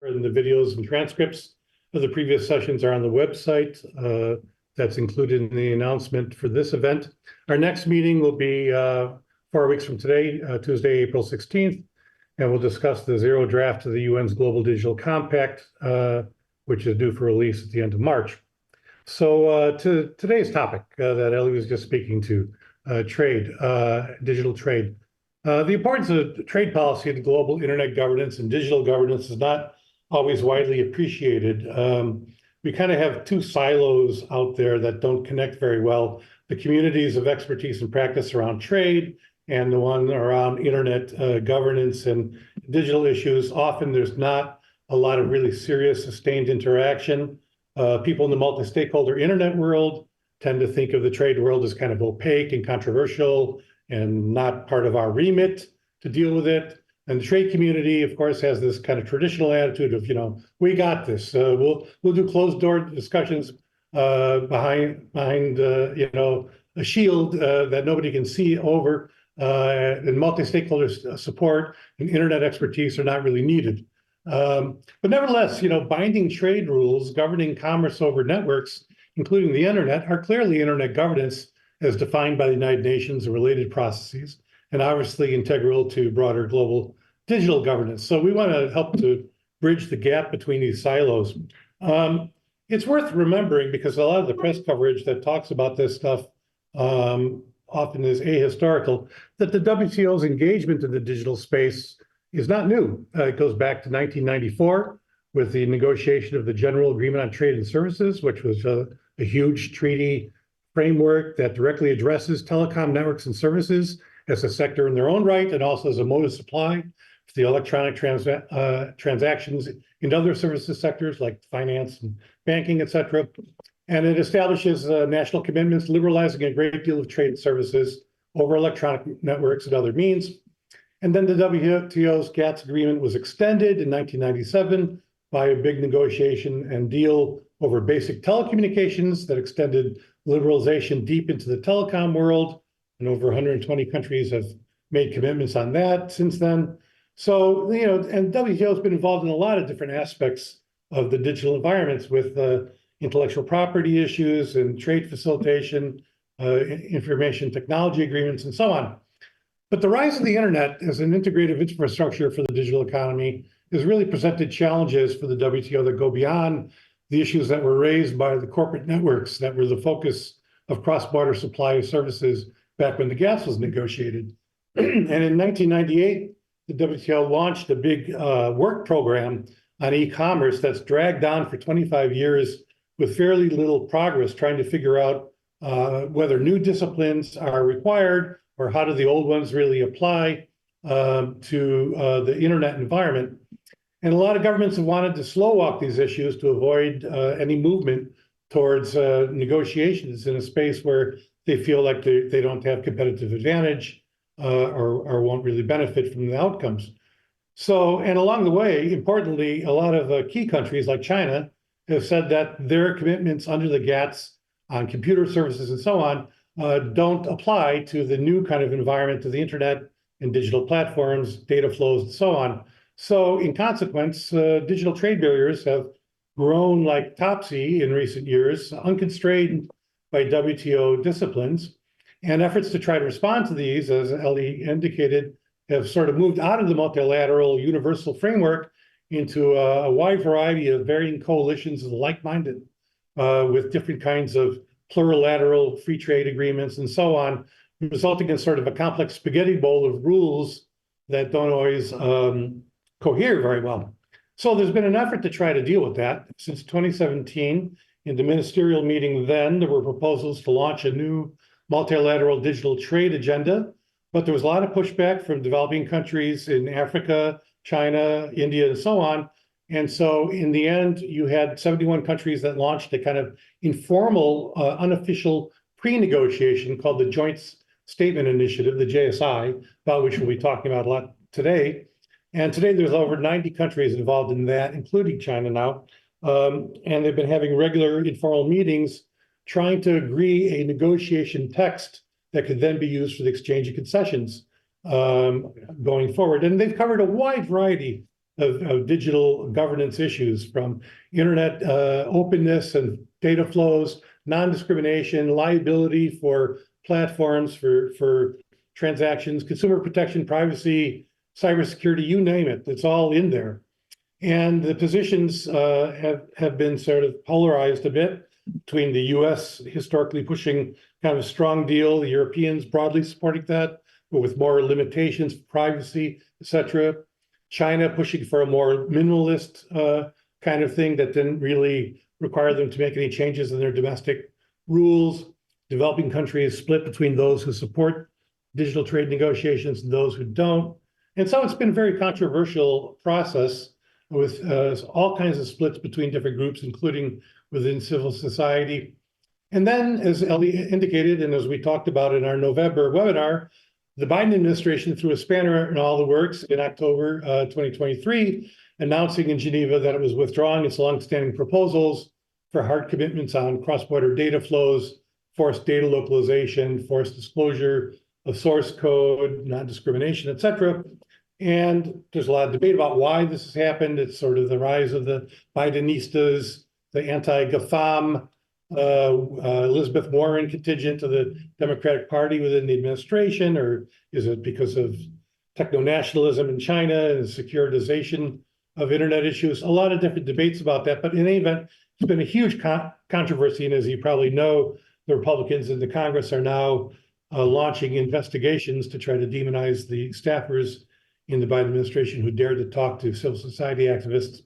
And the videos and transcripts of the previous sessions are on the website. That's included in the announcement for this event. Our next meeting will be 4 weeks from today, Tuesday, April 16th, and we'll discuss the zero draft of the UN's Global Digital Compact, which is due for release at the end of March. So to today's topic that Ellie was just speaking to, trade, digital trade. The importance of trade policy in global internet governance and digital governance is not always widely appreciated. We kind of have two silos out there that don't connect very well. The communities of expertise and practice around trade and the one around internet governance and digital issues. Often there's not a lot of really serious sustained interaction. People in the multi-stakeholder internet world tend to think of the trade world as kind of opaque and controversial and not part of our remit to deal with it. And the trade community, of course, has this kind of traditional attitude of, we got this. We'll do closed door discussions behind a shield that nobody can see over. And multi-stakeholder support and internet expertise are not really needed. But nevertheless, binding trade rules governing commerce over networks, including the internet, are clearly internet governance as defined by the United Nations and related processes, and obviously integral to broader global digital governance. So we want to help to bridge the gap between these silos. It's worth remembering, because a lot of the press coverage that talks about this stuff often is ahistorical, that the WTO's engagement in the digital space is not new. It goes back to 1994 with the negotiation of the General Agreement on Trade and Services, which was a huge treaty framework that directly addresses telecom networks and services as a sector in their own right, and also as a mode of supply for the electronic transactions in other services sectors like finance and banking, et cetera. And it establishes national commitments liberalizing a great deal of trade and services over electronic networks and other means. And then the WTO's GATS agreement was extended in 1997 by a big negotiation and deal over basic telecommunications that extended liberalization deep into the telecom world, and over 120 countries have made commitments on that since then. So, and WTO has been involved in a lot of different aspects of the digital environments with intellectual property issues and trade facilitation, information technology agreements, and so on. But the rise of the internet as an integrative infrastructure for the digital economy has really presented challenges for the WTO that go beyond the issues that were raised by the corporate networks that were the focus of cross-border supply of services back when the GATS was negotiated. And in 1998, the WTO launched a big work program on e-commerce that's dragged on for 25 years with fairly little progress, trying to figure out whether new disciplines are required or how do the old ones really apply to the internet environment. And a lot of governments have wanted to slow walk these issues to avoid any movement towards negotiations in a space where they feel like they don't have competitive advantage or won't really benefit from the outcomes. So, and along the way, importantly, a lot of key countries like China have said that their commitments under the GATS on computer services and so on don't apply to the new kind of environment of the internet and digital platforms, data flows, and so on. So in consequence, digital trade barriers have grown like topsy in recent years, unconstrained by WTO disciplines. And efforts to try to respond to these, as Ellie indicated, have sort of moved out of the multilateral universal framework into a wide variety of varying coalitions of the like-minded with different kinds of plurilateral free trade agreements and so on, resulting in sort of a complex spaghetti bowl of rules that don't always cohere very well. So there's been an effort to try to deal with that. Since 2017, in the ministerial meeting then, there were proposals to launch a new multilateral digital trade agenda, but there was a lot of pushback from developing countries in Africa, China, India, and so on. And so in the end, you had 71 countries that launched a kind of informal, unofficial pre-negotiation called the Joint Statement Initiative, the JSI, about which we'll be talking about a lot today. And today there's over 90 countries involved in that, including China now. And they've been having regular informal meetings trying to agree a negotiation text that could then be used for the exchange of concessions going forward. And they've covered a wide variety of digital governance issues, from internet openness and data flows, non-discrimination, liability for platforms, for transactions, consumer protection, privacy, cybersecurity, you name it, it's all in there. And the positions have been sort of polarized a bit between the US historically pushing kind of a strong deal, the Europeans broadly supporting that, but with more limitations for privacy, et cetera. China pushing for a more minimalist kind of thing that didn't really require them to make any changes in their domestic rules. Developing countries split between those who support digital trade negotiations and those who don't. And so it's been a very controversial process with all kinds of splits between different groups, including within civil society. And then, as Ellie indicated, and as we talked about in our November webinar, the Biden administration threw a spanner in all the works in October 2023, announcing in Geneva that it was withdrawing its longstanding proposals for hard commitments on cross-border data flows, forced data localization, forced disclosure of source code, non-discrimination, et cetera. And there's a lot of debate about why this has happened. It's sort of the rise of the Bidenistas, the anti-GAFAM, Elizabeth Warren contingent to the Democratic Party within the administration, or is it because of techno-nationalism in China and securitization of internet issues? A lot of different debates about that, but in any event, it's been a huge controversy, and as you probably know, the Republicans in the Congress are now launching investigations to try to demonize the staffers in the Biden administration who dared to talk to civil society activists.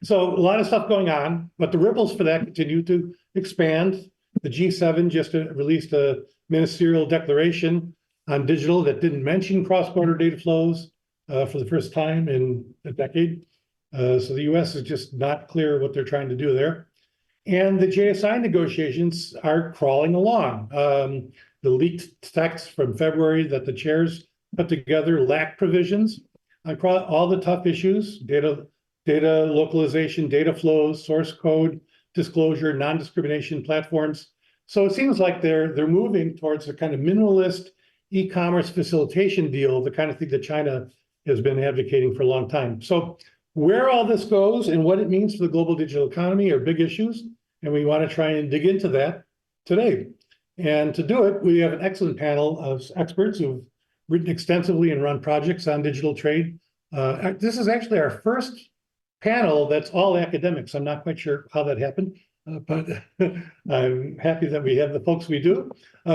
So a lot of stuff going on, but the ripples for that continue to expand. The G7 just released a ministerial declaration on digital that didn't mention cross-border data flows for the first time in a decade. So the US is just not clear what they're trying to do there. And the JSI negotiations are crawling along. The leaked text from February that the chairs put together lack provisions across all the tough issues: data localization, data flows, source code, disclosure, non-discrimination platforms. So it seems like they're moving towards a kind of minimalist e-commerce facilitation deal, the kind of thing that China has been advocating for a long time. So where all this goes and what it means for the global digital economy are big issues, and we want to try and dig into that today. And to do it, we have an excellent panel of experts who've written extensively and run projects on digital trade. This is actually our first panel that's all academics. I'm not quite sure how that happened, but I'm happy that we have the folks we do.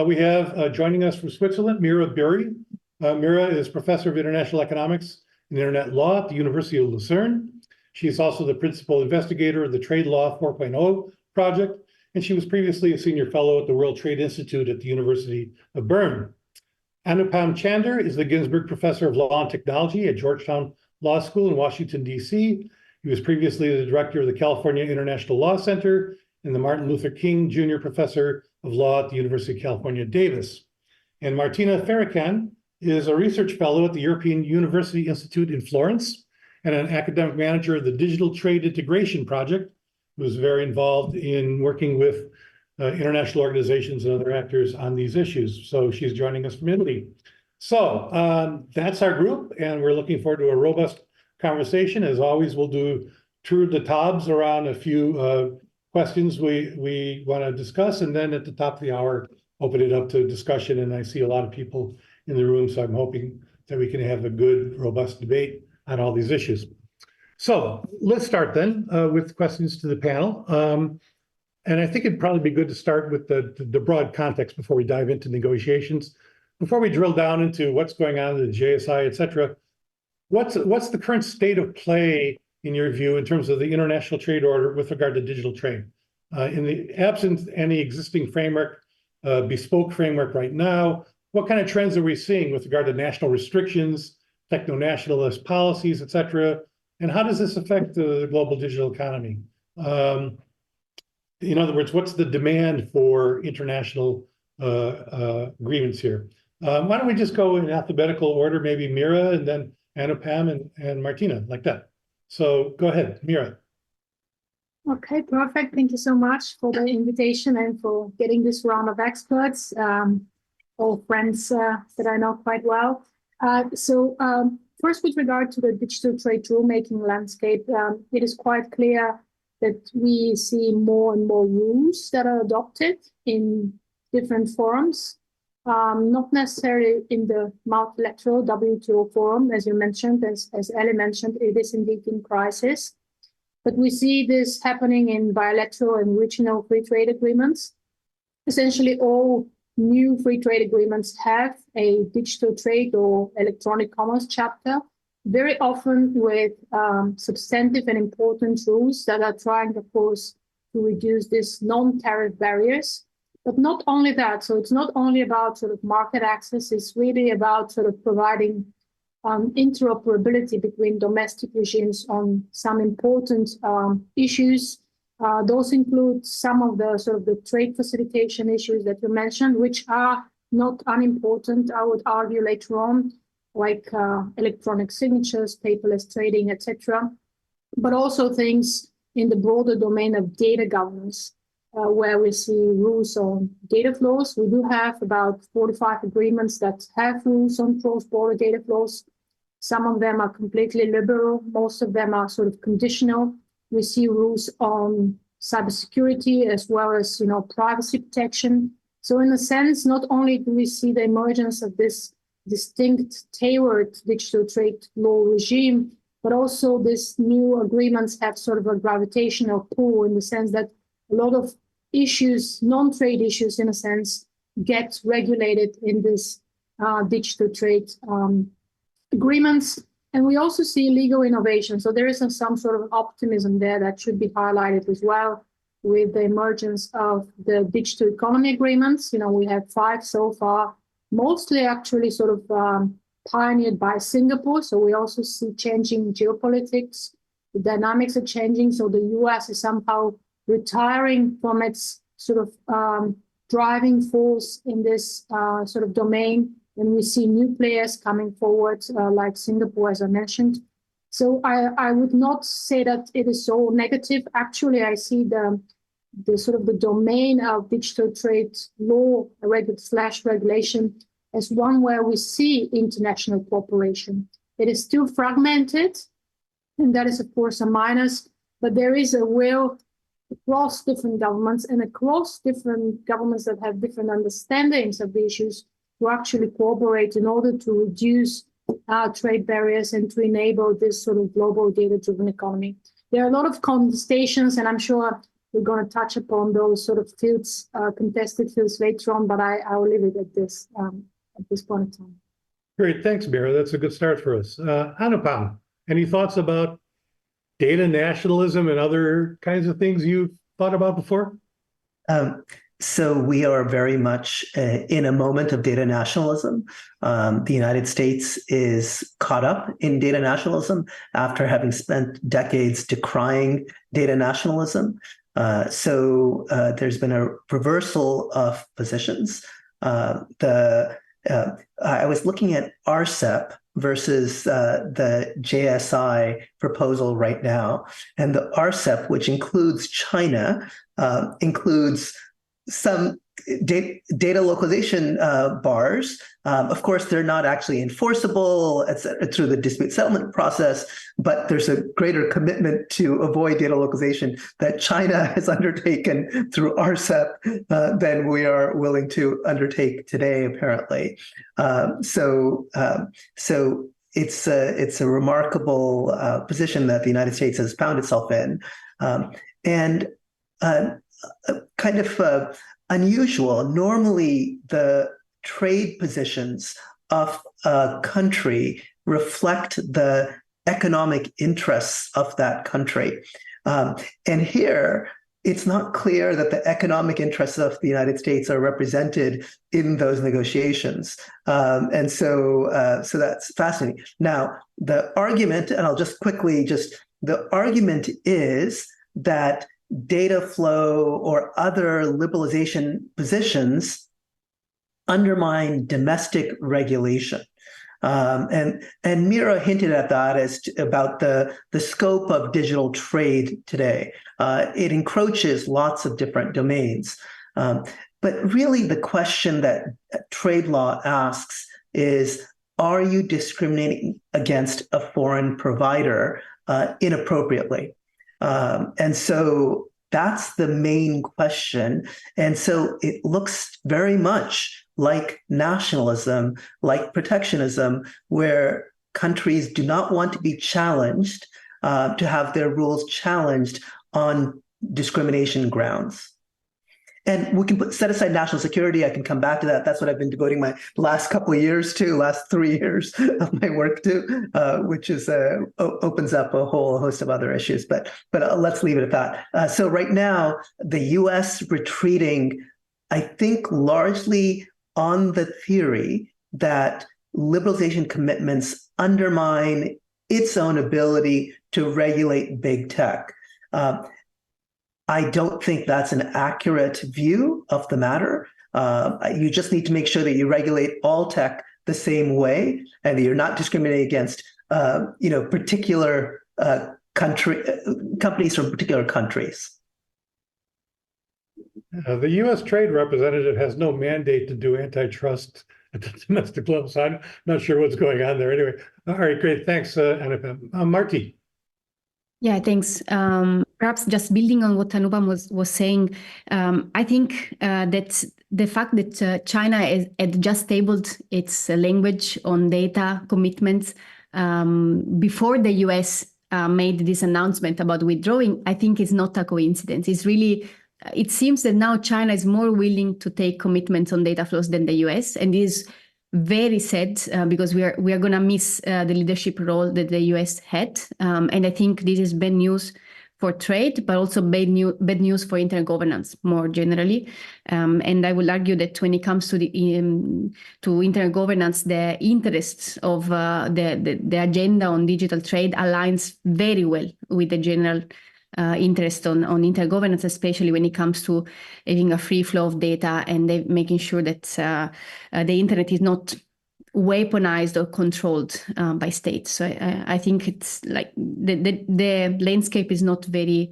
We have joining us from Switzerland, Mira Buri. Mira is professor of international economics and internet law at the University of Lucerne. She is also the principal investigator of the Trade Law 4.0 project, and she was previously a senior fellow at the World Trade Institute at the University of Bern. Anupam Chander is the Ginsburg Professor of Law and Technology at Georgetown Law School in Washington, D.C. He was previously the director of the California International Law Center and the Martin Luther King Jr. Professor of Law at the University of California, Davis. And Martina Farrakhan is a research fellow at the European University Institute in Florence and an academic manager of the Digital Trade Integration Project, who was very involved in working with international organizations and other actors on these issues. So she's joining us from Italy. So that's our group, and we're looking forward to a robust conversation. As always, we'll do tour de tables around a few questions we want to discuss, and then at the top of the hour, open it up to discussion. And I see a lot of people in the room, so I'm hoping that we can have a good, robust debate on all these issues. So let's start then with questions to the panel. And I think it'd probably be good to start with the broad context before we dive into negotiations. Before we drill down into what's going on in the JSI, et cetera, what's the current state of play, in your view, in terms of the international trade order with regard to digital trade? In the absence of any existing framework, bespoke framework right now, what kind of trends are we seeing with regard to national restrictions, techno-nationalist policies, et cetera? And how does this affect the global digital economy? In other words, what's the demand for international agreements here? Why don't we just go in alphabetical order, maybe Mira, and then Anupam and Martina, like that. So go ahead, Mira. Okay, perfect. Thank you so much for the invitation and for getting this round of experts, all friends that I know quite well. first, with regard to the digital trade rulemaking landscape, it is quite clear that we see more and more rules that are adopted in different forums, not necessarily in the multilateral WTO forum, as you mentioned, as Ellie mentioned, it is indeed in crisis. But we see this happening in bilateral and regional free trade agreements. Essentially, all new free trade agreements have a digital trade or electronic commerce chapter, very often with substantive and important rules that are trying, of course, to reduce these non-tariff barriers. But not only that, so it's not only about sort of market access, it's really about sort of providing interoperability between domestic regimes on some important issues. Those include some of the sort of the trade facilitation issues that you mentioned, which are not unimportant, I would argue later on, like electronic signatures, paperless trading, etc. But also things in the broader domain of data governance, where we see rules on data flows. We do have about 45 agreements that have rules on cross-border data flows. Some of them are completely liberal. Most of them are sort of conditional. We see rules on cybersecurity as well as, privacy protection. So in a sense, not only do we see the emergence of this distinct tailored digital trade law regime, but also these new agreements have sort of a gravitational pull in the sense that a lot of issues, non-trade issues in a sense, get regulated in this digital trade agreements. And we also see legal innovation. So there is some sort of optimism there that should be highlighted as well with the emergence of the digital economy agreements. We have 5 so far, mostly actually sort of pioneered by Singapore. So we also see changing geopolitics. The dynamics are changing. So the US is somehow retiring from its sort of driving force in this sort of domain. And we see new players coming forward, like Singapore, as I mentioned. So I would not say that it is so negative. Actually, I see the sort of the domain of digital trade law / regulation as one where we see international cooperation. It is still fragmented, and that is, of course, a minus, but there is a will across different governments and across different governments that have different understandings of the issues to actually cooperate in order to reduce trade barriers and to enable this sort of global data-driven economy. There are a lot of contestations, and I'm sure we're going to touch upon those sort of fields, contested fields later on, but I will leave it at this point in time. Great, thanks, Mira. That's a good start for us. Anupam, any thoughts about data nationalism and other kinds of things you've thought about before? So we are very much in a moment of data nationalism. The United States is caught up in data nationalism after having spent decades decrying data nationalism. So there's been a reversal of positions. I was looking at RCEP versus the JSI proposal right now. And the RCEP, which includes China, includes some data localization bars. Of course, they're not actually enforceable through the dispute settlement process, but there's a greater commitment to avoid data localization that China has undertaken through RCEP than we are willing to undertake today, apparently. So it's a remarkable position that the United States has found itself in, and kind of unusual. Normally, the trade positions of a country reflect the economic interests of that country. And here, it's not clear that the economic interests of the United States are represented in those negotiations. And so that's fascinating. Now, the argument, and I'll just quickly the argument is that data flow or other liberalization positions undermine domestic regulation. And Mira hinted at that about the scope of digital trade today. It encroaches lots of different domains. But really the question that trade law asks is, are you discriminating against a foreign provider inappropriately? And so that's the main question. And so it looks very much like nationalism, like protectionism, where countries do not want to be challenged, to have their rules challenged on discrimination grounds. And we can set aside national security. I can come back to that. That's what I've been devoting my last couple of years to, last 3 years of my work to, which is opens up a whole host of other issues. But let's leave it at that. So right now, the U.S. retreating, I think, largely on the theory that liberalization commitments undermine its own ability to regulate big tech. I don't think that's an accurate view of the matter. You just need to make sure that you regulate all tech the same way, and that you're not discriminating against, particular companies from particular countries. The U.S. Trade Representative has no mandate to do antitrust at the domestic level, so I'm not sure what's going on there. Anyway, all right, great, thanks, Anupam. Marty. Yeah, thanks. Perhaps just building on what Anupam was saying, I think that the fact that China had just tabled its language on data commitments before the US made this announcement about withdrawing, I think is not a coincidence. It's really, it seems that now China is more willing to take commitments on data flows than the US, and is very sad because we are going to miss the leadership role that the US had, and I think this is bad news for trade, but also bad news for intergovernance more generally. And I will argue that when it comes to the to intergovernance, the interests of the agenda on digital trade aligns very well with the general interest on intergovernance, especially when it comes to having a free flow of data and making sure that the internet is not weaponized or controlled by states. So I think it's like the landscape is not very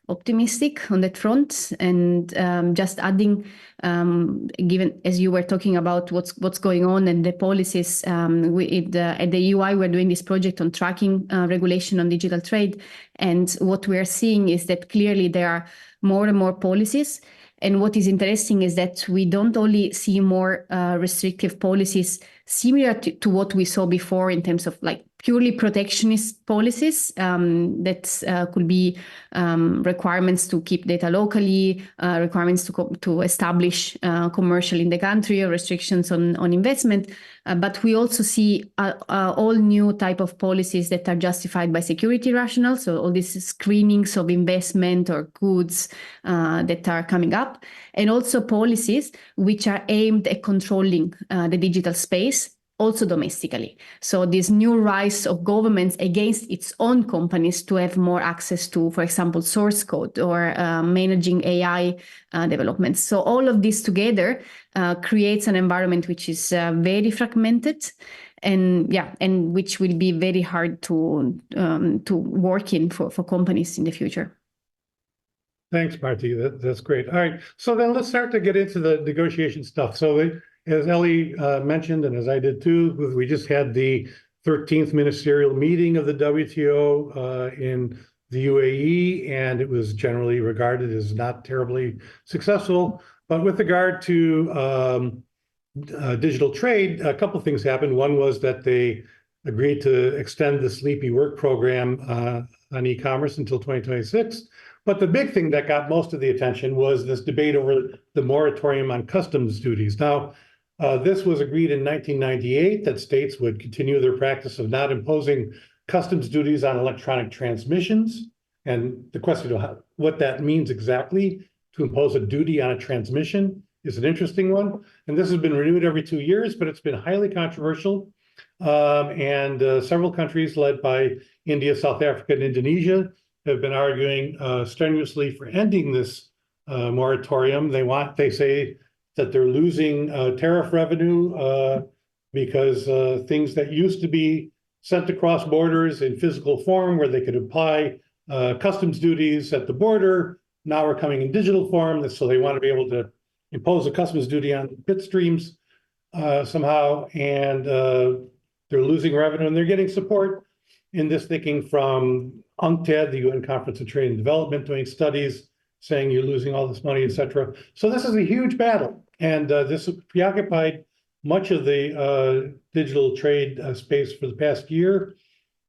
optimistic on that front. And just adding, given as you were talking about what's going on and the policies, at the UI we're doing this project on tracking regulation on digital trade, and what we are seeing is that clearly there are more and more policies. And what is interesting is that we don't only see more restrictive policies similar to what we saw before in terms of like purely protectionist policies that could be requirements to keep data locally, requirements to establish commercial in the country, or restrictions on investment. But we also see all new type of policies that are justified by security rationale. So all these screenings of investment or goods that are coming up, and also policies which are aimed at controlling the digital space, also domestically. So this new rise of governments against its own companies to have more access to, for example, source code or managing AI developments. So all of this together creates an environment which is very fragmented, and which will be very hard to work in for companies in the future. Thanks, Marty. That's great. All right, so then let's start to get into the negotiation stuff. So as Ellie mentioned, and as I did too, we just had the 13th Ministerial meeting of the WTO in the UAE, and it was generally regarded as not terribly successful. But with regard to digital trade, a couple of things happened. One was that they agreed to extend the Sleepy Work program on e-commerce until 2026. But the big thing that got most of the attention was this debate over the moratorium on customs duties. Now, this was agreed in 1998 that states would continue their practice of not imposing customs duties on electronic transmissions. And the question of what that means exactly, to impose a duty on a transmission, is an interesting one. And this has been renewed every 2 years, but it's been highly controversial. And several countries led by India, South Africa, and Indonesia have been arguing strenuously for ending this moratorium. They say that they're losing tariff revenue because things that used to be sent across borders in physical form, where they could apply customs duties at the border, now are coming in digital form. So they want to be able to impose a customs duty on bit streams somehow. And they're losing revenue, and they're getting support in this thinking from UNCTAD, the UN Conference on Trade and Development, doing studies saying you're losing all this money, et cetera. So this is a huge battle, and this preoccupied much of the digital trade space for the past year.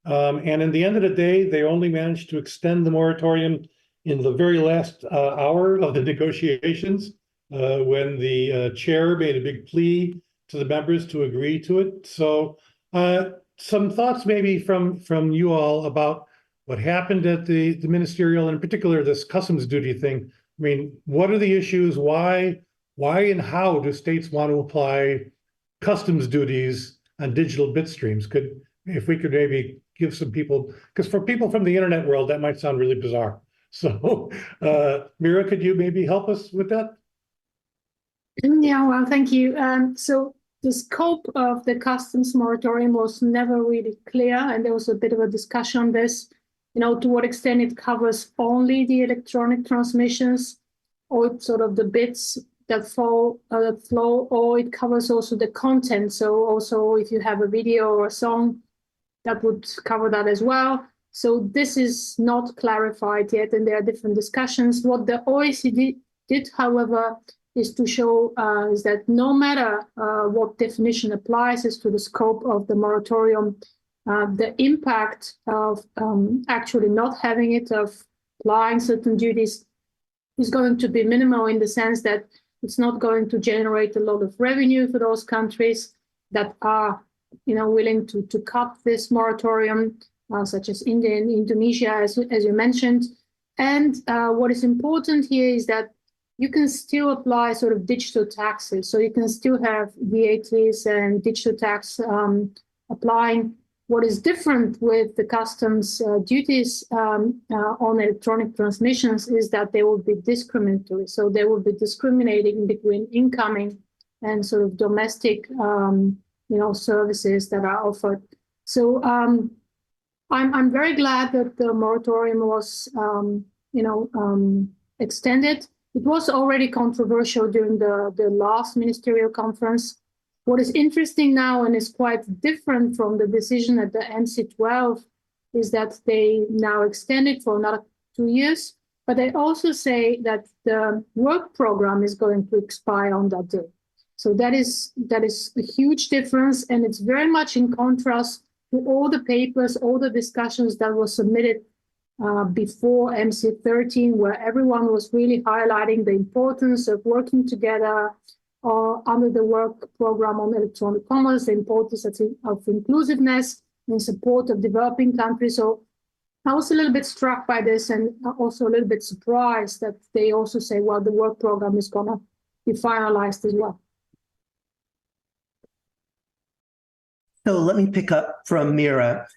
And in the end of the day, they only managed to extend the moratorium in the very last hour of the negotiations, when the chair made a big plea to the members to agree to it. So some thoughts maybe from you all about what happened at the ministerial, and in particular this customs duty thing. I mean, what are the issues? Why and how do states want to apply customs duties on digital bit streams? If we could maybe give some people, because for people from the internet world, that might sound really bizarre. So Mira, could you maybe help us with that? Yeah, well, thank you. So the scope of the customs moratorium was never really clear, and there was a bit of a discussion on this, to what extent it covers only the electronic transmissions, or it's sort of the bits that flow, or it covers also the content. So also if you have a video or a song, that would cover that as well. So this is not clarified yet, and there are different discussions. What the OECD did, however, is to show is that no matter what definition applies as to the scope of the moratorium, the impact of actually not having it, of applying certain duties, is going to be minimal, in the sense that it's not going to generate a lot of revenue for those countries that are willing to cut this moratorium, such as India and Indonesia, as you mentioned. And what is important here is that you can still apply sort of digital taxes. So you can still have VATs and digital tax applying. What is different with the customs duties on electronic transmissions is that they will be discriminatory. So they will be discriminating between incoming and sort of domestic services that are offered. So I'm very glad that the moratorium was extended. It was already controversial during the last Ministerial Conference. What is interesting now, and is quite different from the decision at the MC12, is that they now extend it for another 2 years, but they also say that the work program is going to expire on that day. So that is a huge difference, and it's very much in contrast to all the papers, all the discussions that were submitted before MC13, where everyone was really highlighting the importance of working together under the work program on electronic commerce, the importance of inclusiveness in support of developing countries. So I was a little bit struck by this, and also a little bit surprised that they also say, well, the work program is going to be finalized as well. So let me pick up from Mira,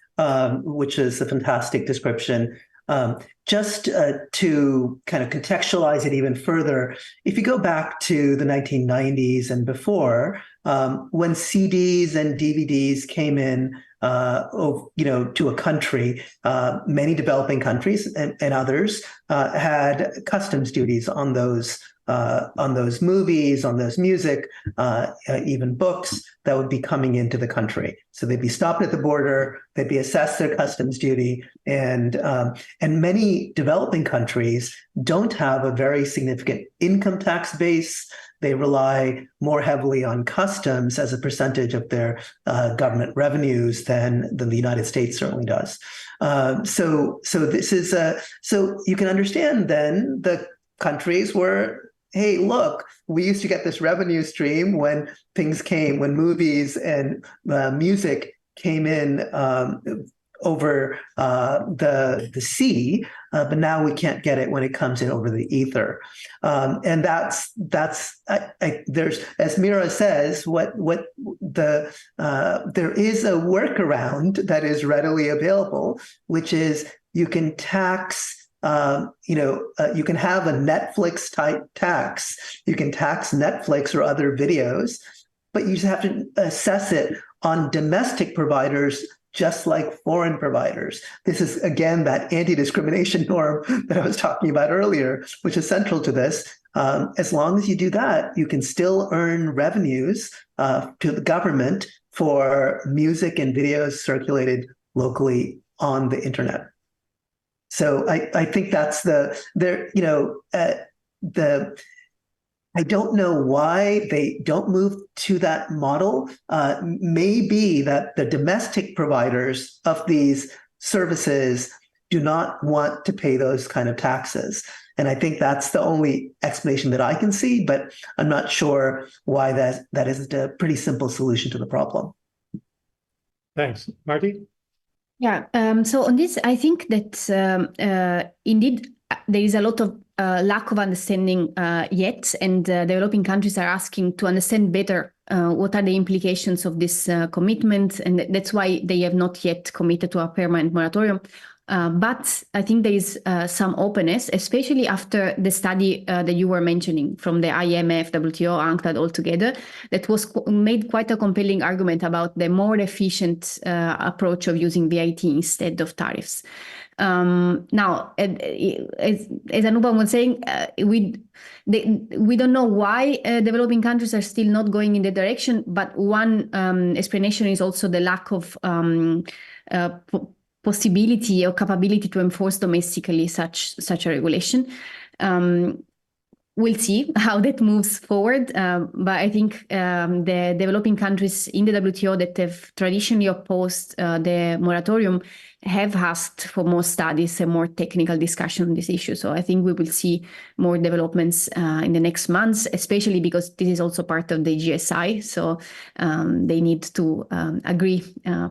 which is a fantastic description. Just to kind of contextualize it even further, if you go back to the 1990s and before, when CDs and DVDs came in, to a country, many developing countries and others had customs duties on those movies, on those music, even books that would be coming into the country. So they'd be stopped at the border, they'd be assessed their customs duty, and many developing countries don't have a very significant income tax base. They rely more heavily on customs as a percentage of their government revenues than the United States certainly does. So this is so you can understand then the countries were, hey, look, we used to get this revenue stream when when movies and music came in over the sea, but now we can't get it when it comes in over the ether. And there's, as Mira says, there is a workaround that is readily available, which is you can tax. You can have a Netflix type tax. You can tax Netflix or other videos, but you just have to assess it on domestic providers, just like foreign providers. This is, again, that anti-discrimination norm that I was talking about earlier, which is central to this. As long as you do that, you can still earn revenues to the government for music and videos circulated locally on the internet. So I think that's I don't know why they don't move to that model. Maybe that the domestic providers of these services do not want to pay those kind of taxes. And I think that's the only explanation that I can see, but I'm not sure why that isn't a pretty simple solution to the problem. Thanks. Marty? Yeah, so on this, I think that indeed there is a lot of lack of understanding yet, and developing countries are asking to understand better what are the implications of this commitment, and that's why they have not yet committed to a permanent moratorium. But I think there is some openness, especially after the study that you were mentioning from the IMF, WTO, UNCTAD all together, that was made quite a compelling argument about the more efficient approach of using VAT instead of tariffs. Now, as Anupam was saying, we don't know why developing countries are still not going in the direction, but one explanation is also the lack of possibility or capability to enforce domestically such a regulation. We'll see how that moves forward, but I think the developing countries in the WTO that have traditionally opposed the moratorium have asked for more studies and more technical discussion on this issue. So I think we will see more developments in the next months, especially because this is also part of the GSI. So they need to agree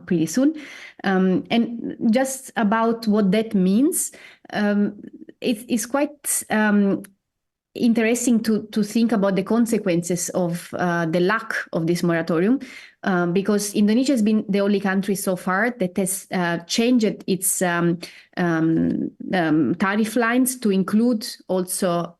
pretty soon. And just about what that means, it's quite interesting to think about the consequences of the lack of this moratorium, because Indonesia has been the only country so far that has changed its tariff lines to include also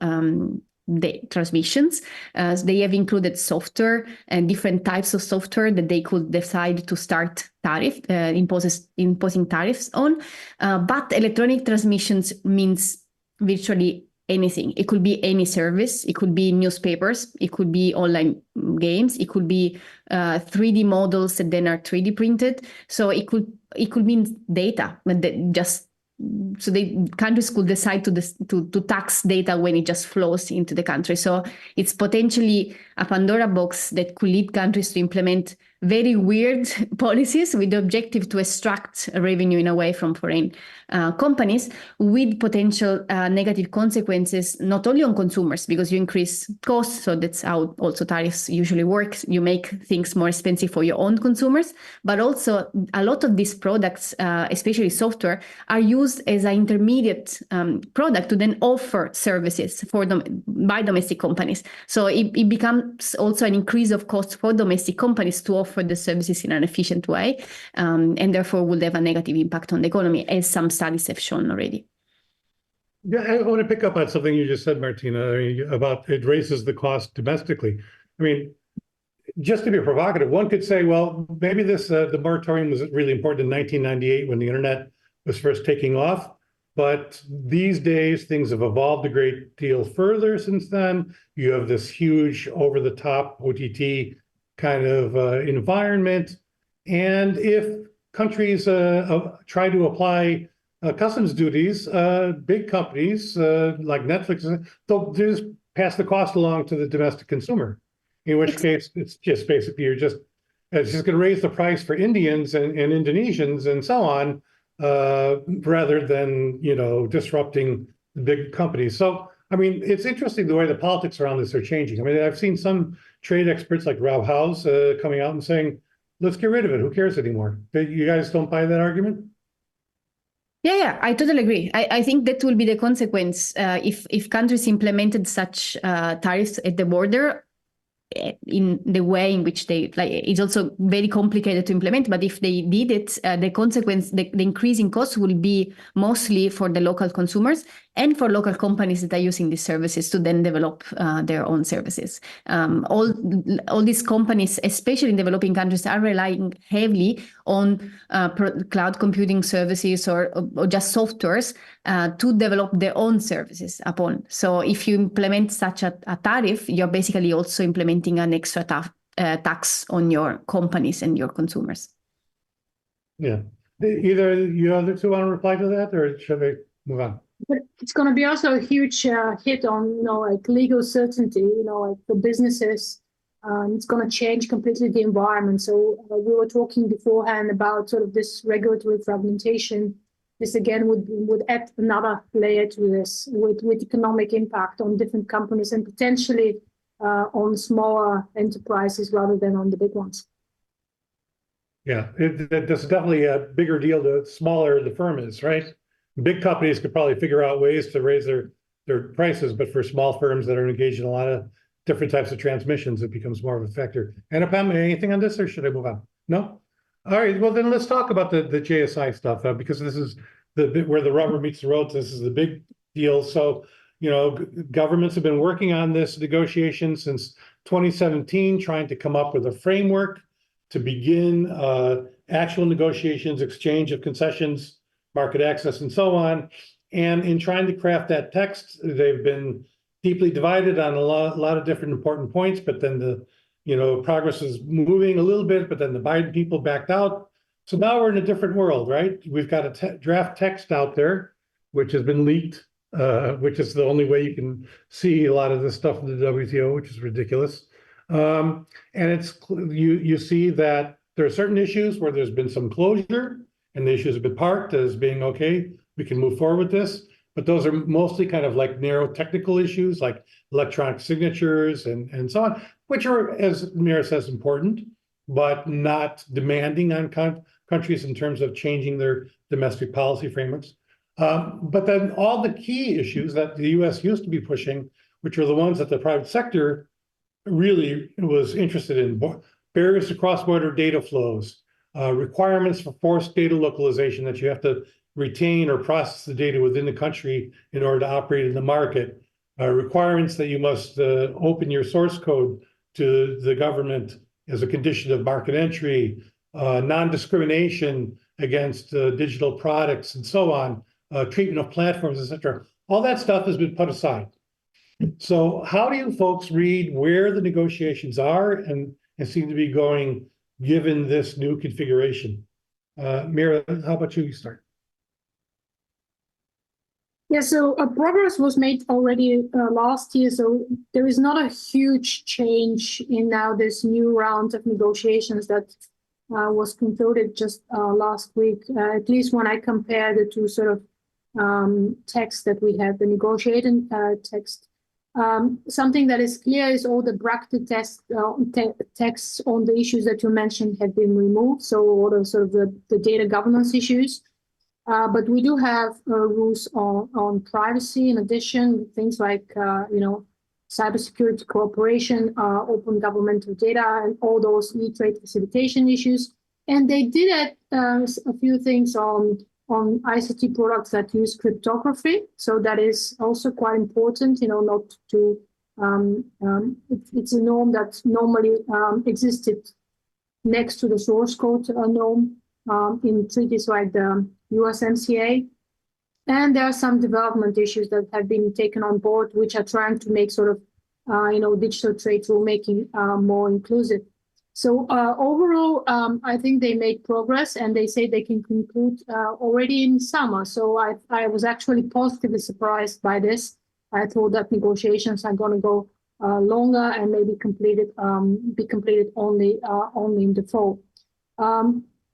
the transmissions. They have included software and different types of software that they could decide to start imposing tariffs on. But electronic transmissions means virtually anything. It could be any service. It could be newspapers. It could be online games. It could be 3D models that then are 3D printed. So it could mean data, but so the countries could decide to tax data when it just flows into the country. So it's potentially a Pandora box that could lead countries to implement very weird policies with the objective to extract revenue in a way from foreign companies, with potential negative consequences, not only on consumers, because you increase costs, so that's how also tariffs usually work. You make things more expensive for your own consumers, but also a lot of these products, especially software, are used as an intermediate product to then offer services by domestic companies. So it becomes also an increase of cost for domestic companies to offer the services in an efficient way, and therefore would have a negative impact on the economy, as some studies have shown already. Yeah, I want to pick up on something you just said, Martina, about it raises the cost domestically. I mean, just to be provocative, one could say, well, maybe the moratorium was really important in 1998 when the internet was first taking off. But these days, things have evolved a great deal further since then. You have this huge over-the-top OTT kind of environment. And if countries try to apply customs duties, big companies like Netflix, they'll just pass the cost along to the domestic consumer, in which case it's just basically it's just going to raise the price for Indians and Indonesians and so on, rather than, disrupting the big companies. So, I mean, it's interesting the way the politics around this are changing. I mean, I've seen some trade experts like Rob House coming out and saying, let's get rid of it. Who cares anymore? You guys don't buy that argument? Yeah, I totally agree. I think that will be the consequence if countries implemented such tariffs at the border in the way in which they it's also very complicated to implement, but if they did it, the consequence, the increase in costs will be mostly for the local consumers and for local companies that are using these services to then develop their own services. All these companies, especially in developing countries, are relying heavily on cloud computing services or just softwares to develop their own services upon. So if you implement such a tariff, you're basically also implementing an extra tax on your companies and your consumers. Yeah. Either you other two want to reply to that, or should I move on? But it's going to be also a huge hit on, like legal certainty, like for businesses. It's going to change completely the environment. So we were talking beforehand about sort of this regulatory fragmentation. This again would add another layer to this with economic impact on different companies and potentially on smaller enterprises rather than on the big ones. Yeah, that's definitely a bigger deal the smaller the firm is, right? Big companies could probably figure out ways to raise their prices, but for small firms that are engaged in a lot of different types of transmissions, it becomes more of a factor. And Pam, anything on this, or should I move on? No? All right, well then let's talk about the JSI stuff, because this is the bit where the rubber meets the road. This is the big deal. So, governments have been working on this negotiation since 2017, trying to come up with a framework to begin actual negotiations, exchange of concessions, market access, and so on. And in trying to craft that text, they've been deeply divided on a lot of different important points, but then the progress is moving a little bit, but then the Biden people backed out. So now we're in a different world, right? We've got a draft text out there, which has been leaked, which is the only way you can see a lot of this stuff in the WTO, which is ridiculous. And it's you see that there are certain issues where there's been some closure, and the issues have been parked as being okay, we can move forward with this. But those are mostly kind of like narrow technical issues, like electronic signatures and so on, which are, as Mira says, important, but not demanding on countries in terms of changing their domestic policy frameworks. But then all the key issues that the U.S. used to be pushing, which are the ones that the private sector really was interested in: barriers to cross-border data flows, requirements for forced data localization, that you have to retain or process the data within the country in order to operate in the market, requirements that you must open your source code to the government as a condition of market entry, non-discrimination against digital products, and so on, treatment of platforms, etc. All that stuff has been put aside. So how do you folks read where the negotiations are and seem to be going given this new configuration? Mira, how about you start? Yeah, so progress was made already last year, so there is not a huge change in now this new round of negotiations that was concluded just last week, at least when I compare the two sort of texts that we have, the negotiating text. Something that is clear is all the bracketed texts on the issues that you mentioned have been removed, so all the sort of the data governance issues. But we do have rules on privacy in addition, things like, cybersecurity cooperation, open governmental data, and all those e-trade facilitation issues. And they did add a few things on ICT products that use cryptography. So that is also quite important, not to, it's a norm that normally existed next to the source code norm in treaties like the USMCA. And there are some development issues that have been taken on board, which are trying to make sort of, digital trade rulemaking more inclusive. So overall, I think they made progress, and they say they can conclude already in summer. So I was actually positively surprised by this. I thought that negotiations are going to go longer and maybe be completed only in the fall.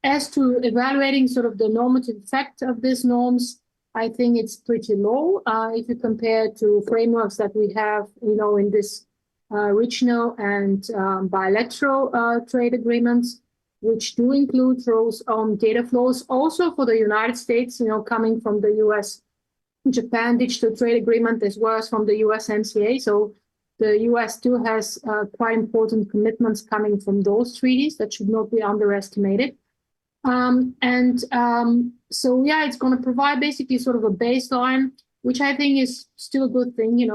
As to evaluating sort of the normative effect of these norms, I think it's pretty low if you compare to frameworks that we have, in this regional and bilateral trade agreements, which do include rules on data flows. Also for the United States, coming from the US-Japan digital trade agreement, as well as from the USMCA. So the US still has quite important commitments coming from those treaties that should not be underestimated. So it's going to provide basically sort of a baseline, which I think is still a good thing,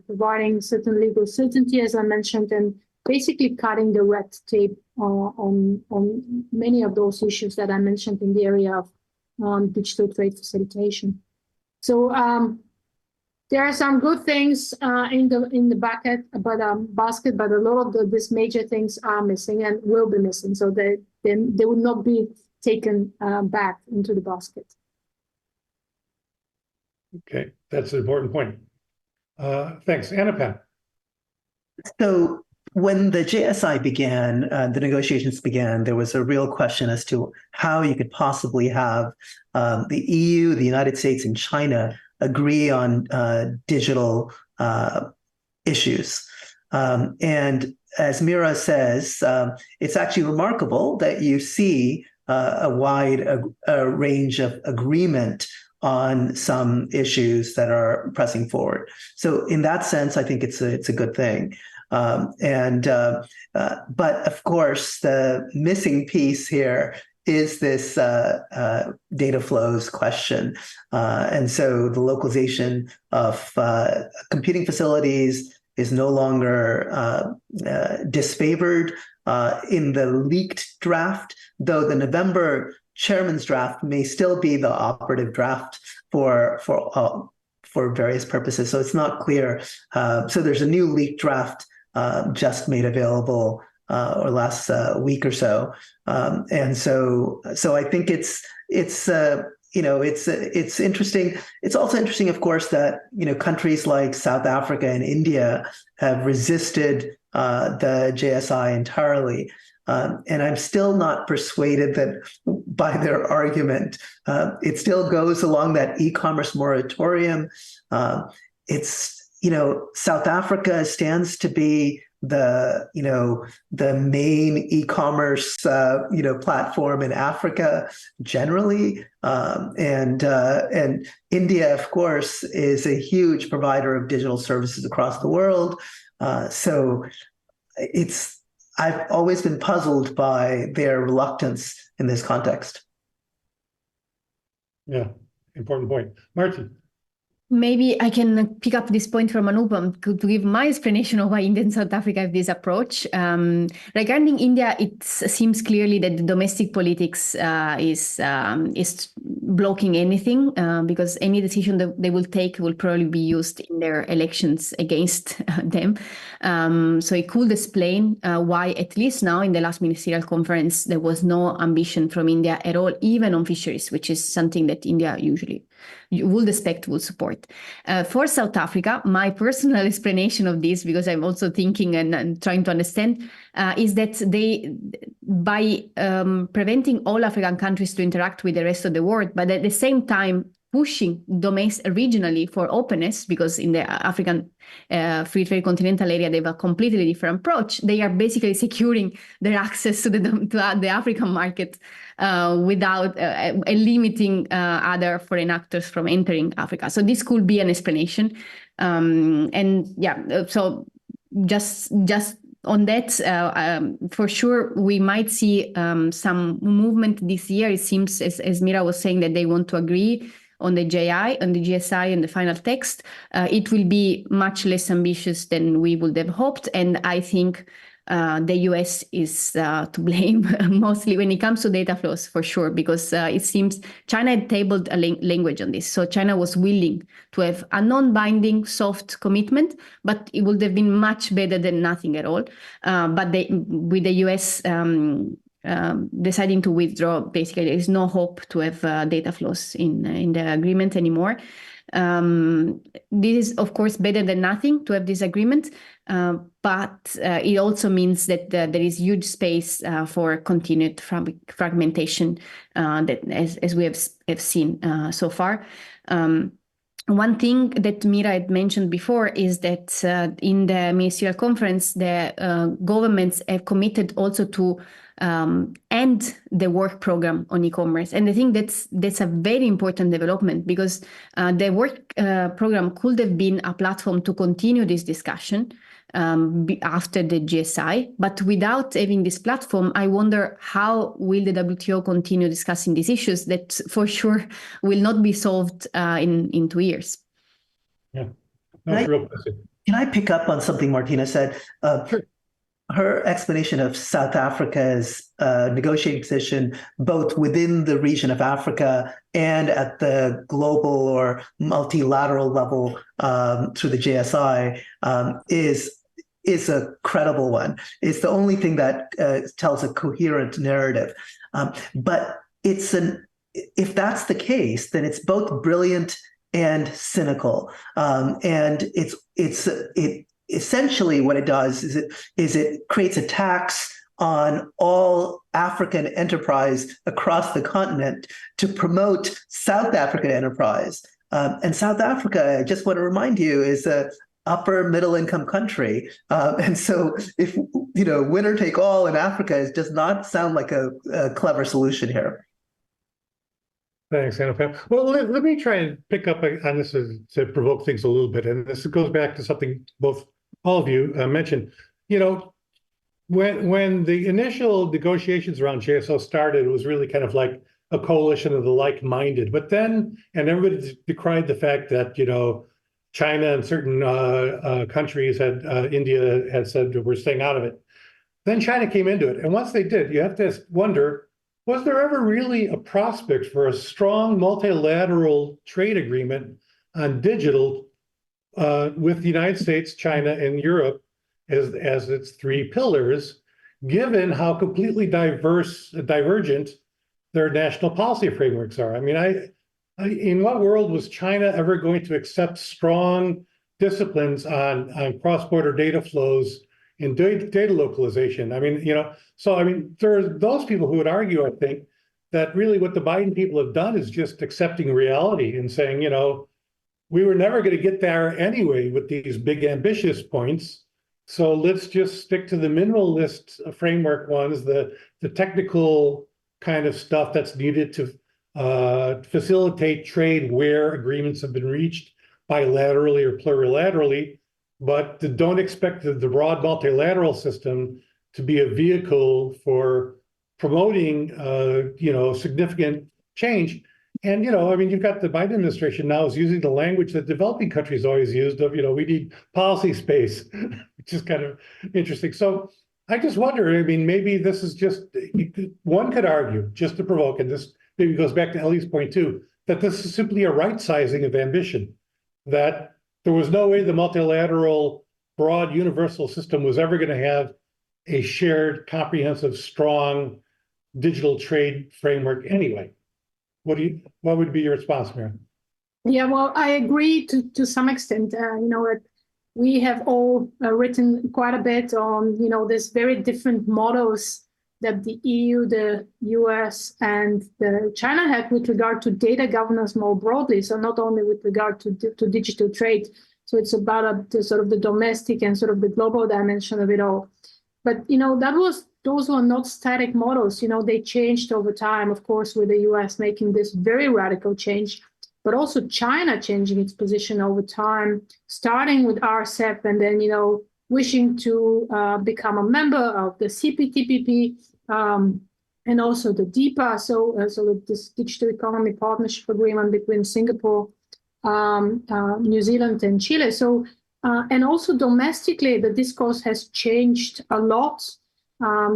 providing certain legal certainty, as I mentioned, and basically cutting the red tape on many of those issues that I mentioned in the area of digital trade facilitation. So there are some good things in the basket, but a lot of these major things are missing and will be missing. So they will not be taken back into the basket. Okay, that's an important point. Thanks, Anna. So when the JSI began, the negotiations began, there was a real question as to how you could possibly have the EU, the United States, and China agree on digital issues. And as Mira says, it's actually remarkable that you see a wide range of agreement on some issues that are pressing forward. So in that sense, I think it's a good thing. But of course, the missing piece here is this data flows question. And so the localization of computing facilities is no longer disfavored in the leaked draft, though the November chairman's draft may still be the operative draft for various purposes. So it's not clear. So there's a new leaked draft just made available or last week or so, and so I think it's interesting. It's also interesting, of course, that countries like South Africa and India have resisted the JSI entirely, and I'm still not persuaded that by their argument. It still goes along that e-commerce moratorium. South Africa stands to be the main e-commerce platform in Africa generally, and India, of course, is a huge provider of digital services across the world. So I've always been puzzled by their reluctance in this context. Yeah, important point. Martin. Maybe I can pick up this point from Anupam to give my explanation of why India and South Africa have this approach. Regarding India, it seems clearly that the domestic politics is blocking anything because any decision that they will take will probably be used in their elections against them. So it could explain why, at least now in the last Ministerial Conference, there was no ambition from India at all, even on fisheries, which is something that India usually you would expect would support. For South Africa, my personal explanation of this, because I'm also thinking and trying to understand, is that they, by preventing all African countries to interact with the rest of the world, but at the same time pushing regionally for openness, because in the African free trade continental area, they have a completely different approach. They are basically securing their access to the African market without limiting other foreign actors from entering Africa. So this could be an explanation. So just on that, for sure, we might see some movement this year. It seems, as Mira was saying, that they want to agree on the GSI and the final text. It will be much less ambitious than we would have hoped. And I think the US is to blame mostly when it comes to data flows, for sure, because it seems China had tabled a language on this. So China was willing to have a non-binding soft commitment, but it would have been much better than nothing at all. But with the US deciding to withdraw, basically, there is no hope to have data flows in the agreement anymore. This is, of course, better than nothing to have this agreement, but it also means that there is huge space for continued fragmentation that, as we have seen so far. One thing that Mira had mentioned before is that in the Ministerial Conference, the governments have committed also to end the work program on e-commerce. And I think that's a very important development, because the work program could have been a platform to continue this discussion after the GSI. But without having this platform, I wonder how will the WTO continue discussing these issues that for sure will not be solved in 2 years. Yeah, that's real question. Can I pick up on something Martina said? Sure. her explanation of South Africa's negotiating position, both within the region of Africa and at the global or multilateral level through the JSI, is a credible one. It's the only thing that tells a coherent narrative. But if that's the case, then it's both brilliant and cynical, and it essentially what it does is it creates a tax on all African enterprise across the continent to promote South African enterprise. And South Africa, I just want to remind you, is a upper middle income country. And so if, winner take all in Africa does not sound like a clever solution here. Thanks, Anupam. Well, let me try and pick up on this to provoke things a little bit. And this goes back to something all of you mentioned. When the initial negotiations around JSO started, it was really kind of like a coalition of the like-minded. But then, and everybody decried the fact that, China and certain countries India had said we're staying out of it. Then China came into it. And once they did, you have to wonder, was there ever really a prospect for a strong multilateral trade agreement on digital with the United States, China, and Europe as its three pillars, given how completely divergent their national policy frameworks are? I mean, in what world was China ever going to accept strong disciplines on cross-border data flows and data localization? I mean, there are those people who would argue, I think, that really what the Biden people have done is just accepting reality and saying, we were never going to get there anyway with these big ambitious points. So let's just stick to the minimalist framework ones, the technical kind of stuff that's needed to facilitate trade where agreements have been reached bilaterally or plurilaterally, but don't expect the broad multilateral system to be a vehicle for promoting, significant change. And, you've got the Biden administration now is using the language that developing countries always used of, we need policy space, which is kind of interesting. So I just wonder, maybe this is just, one could argue, just to provoke, and this maybe goes back to Ellie's point too, that this is simply a right sizing of ambition, that there was no way the multilateral broad universal system was ever going to have a shared, comprehensive, strong digital trade framework anyway. What would be your response, Mary? Yeah, well, I agree to some extent. We have all written quite a bit on, this very different models that the EU, the US, and the China had with regard to data governance more broadly. So not only with regard to digital trade. So it's about the sort of the domestic and sort of the global dimension of it all. But, those were not static models. They changed over time, of course, with the US making this very radical change, but also China changing its position over time, starting with RCEP and then, wishing to become a member of the CPTPP and also the DIPA, so this Digital Economy Partnership Agreement between Singapore, New Zealand, and Chile. So, and also domestically, the discourse has changed a lot.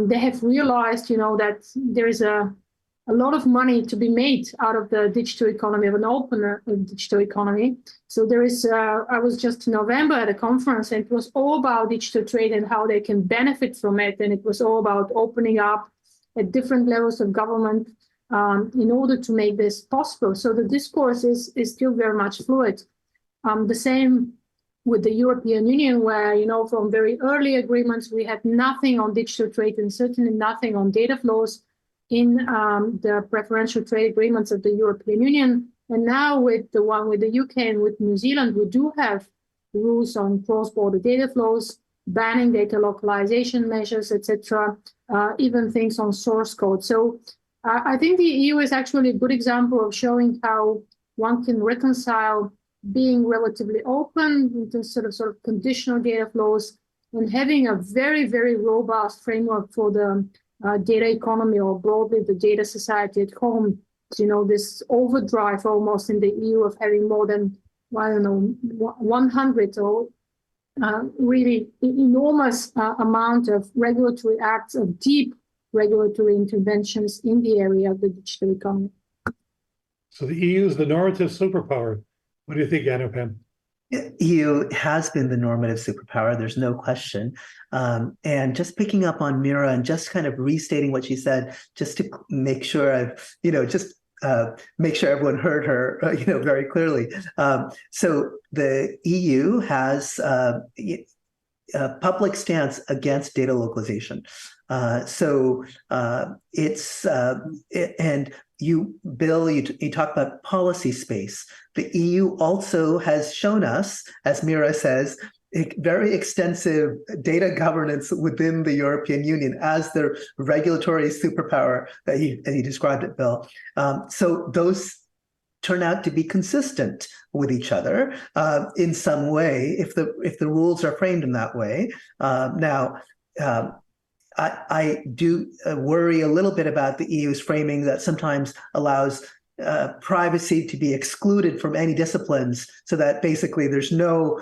They have realized, that there is a lot of money to be made out of the digital economy, of an open digital economy. So there is, I was just in November at a conference, and it was all about digital trade and how they can benefit from it. And it was all about opening up at different levels of government in order to make this possible. So the discourse is still very much fluid. The same with the European Union, where, from very early agreements, we had nothing on digital trade and certainly nothing on data flows in the preferential trade agreements of the European Union. And now with the one with the UK and with New Zealand, we do have rules on cross-border data flows, banning data localization measures, etc., even things on source code. So I think the EU is actually a good example of showing how one can reconcile being relatively open into sort of conditional data flows and having a very, very robust framework for the data economy, or broadly the data society at home. This overdrive almost in the EU of having more than, 100 or really enormous amount of regulatory acts, of deep regulatory interventions in the area of the digital economy. So the EU is the normative superpower. What do you think, Anupam? EU has been the normative superpower, there's no question. And just picking up on Mira and just kind of restating what she said, just to make sure I've, make sure everyone heard her, very clearly. So the EU has a public stance against data localization. And Bill, you talk about policy space. The EU also has shown us, as Mira says, very extensive data governance within the European Union as the regulatory superpower that he described it, Bill. So those turn out to be consistent with each other in some way, if the rules are framed in that way. I do worry a little bit about the EU's framing that sometimes allows privacy to be excluded from any disciplines, so that basically there's no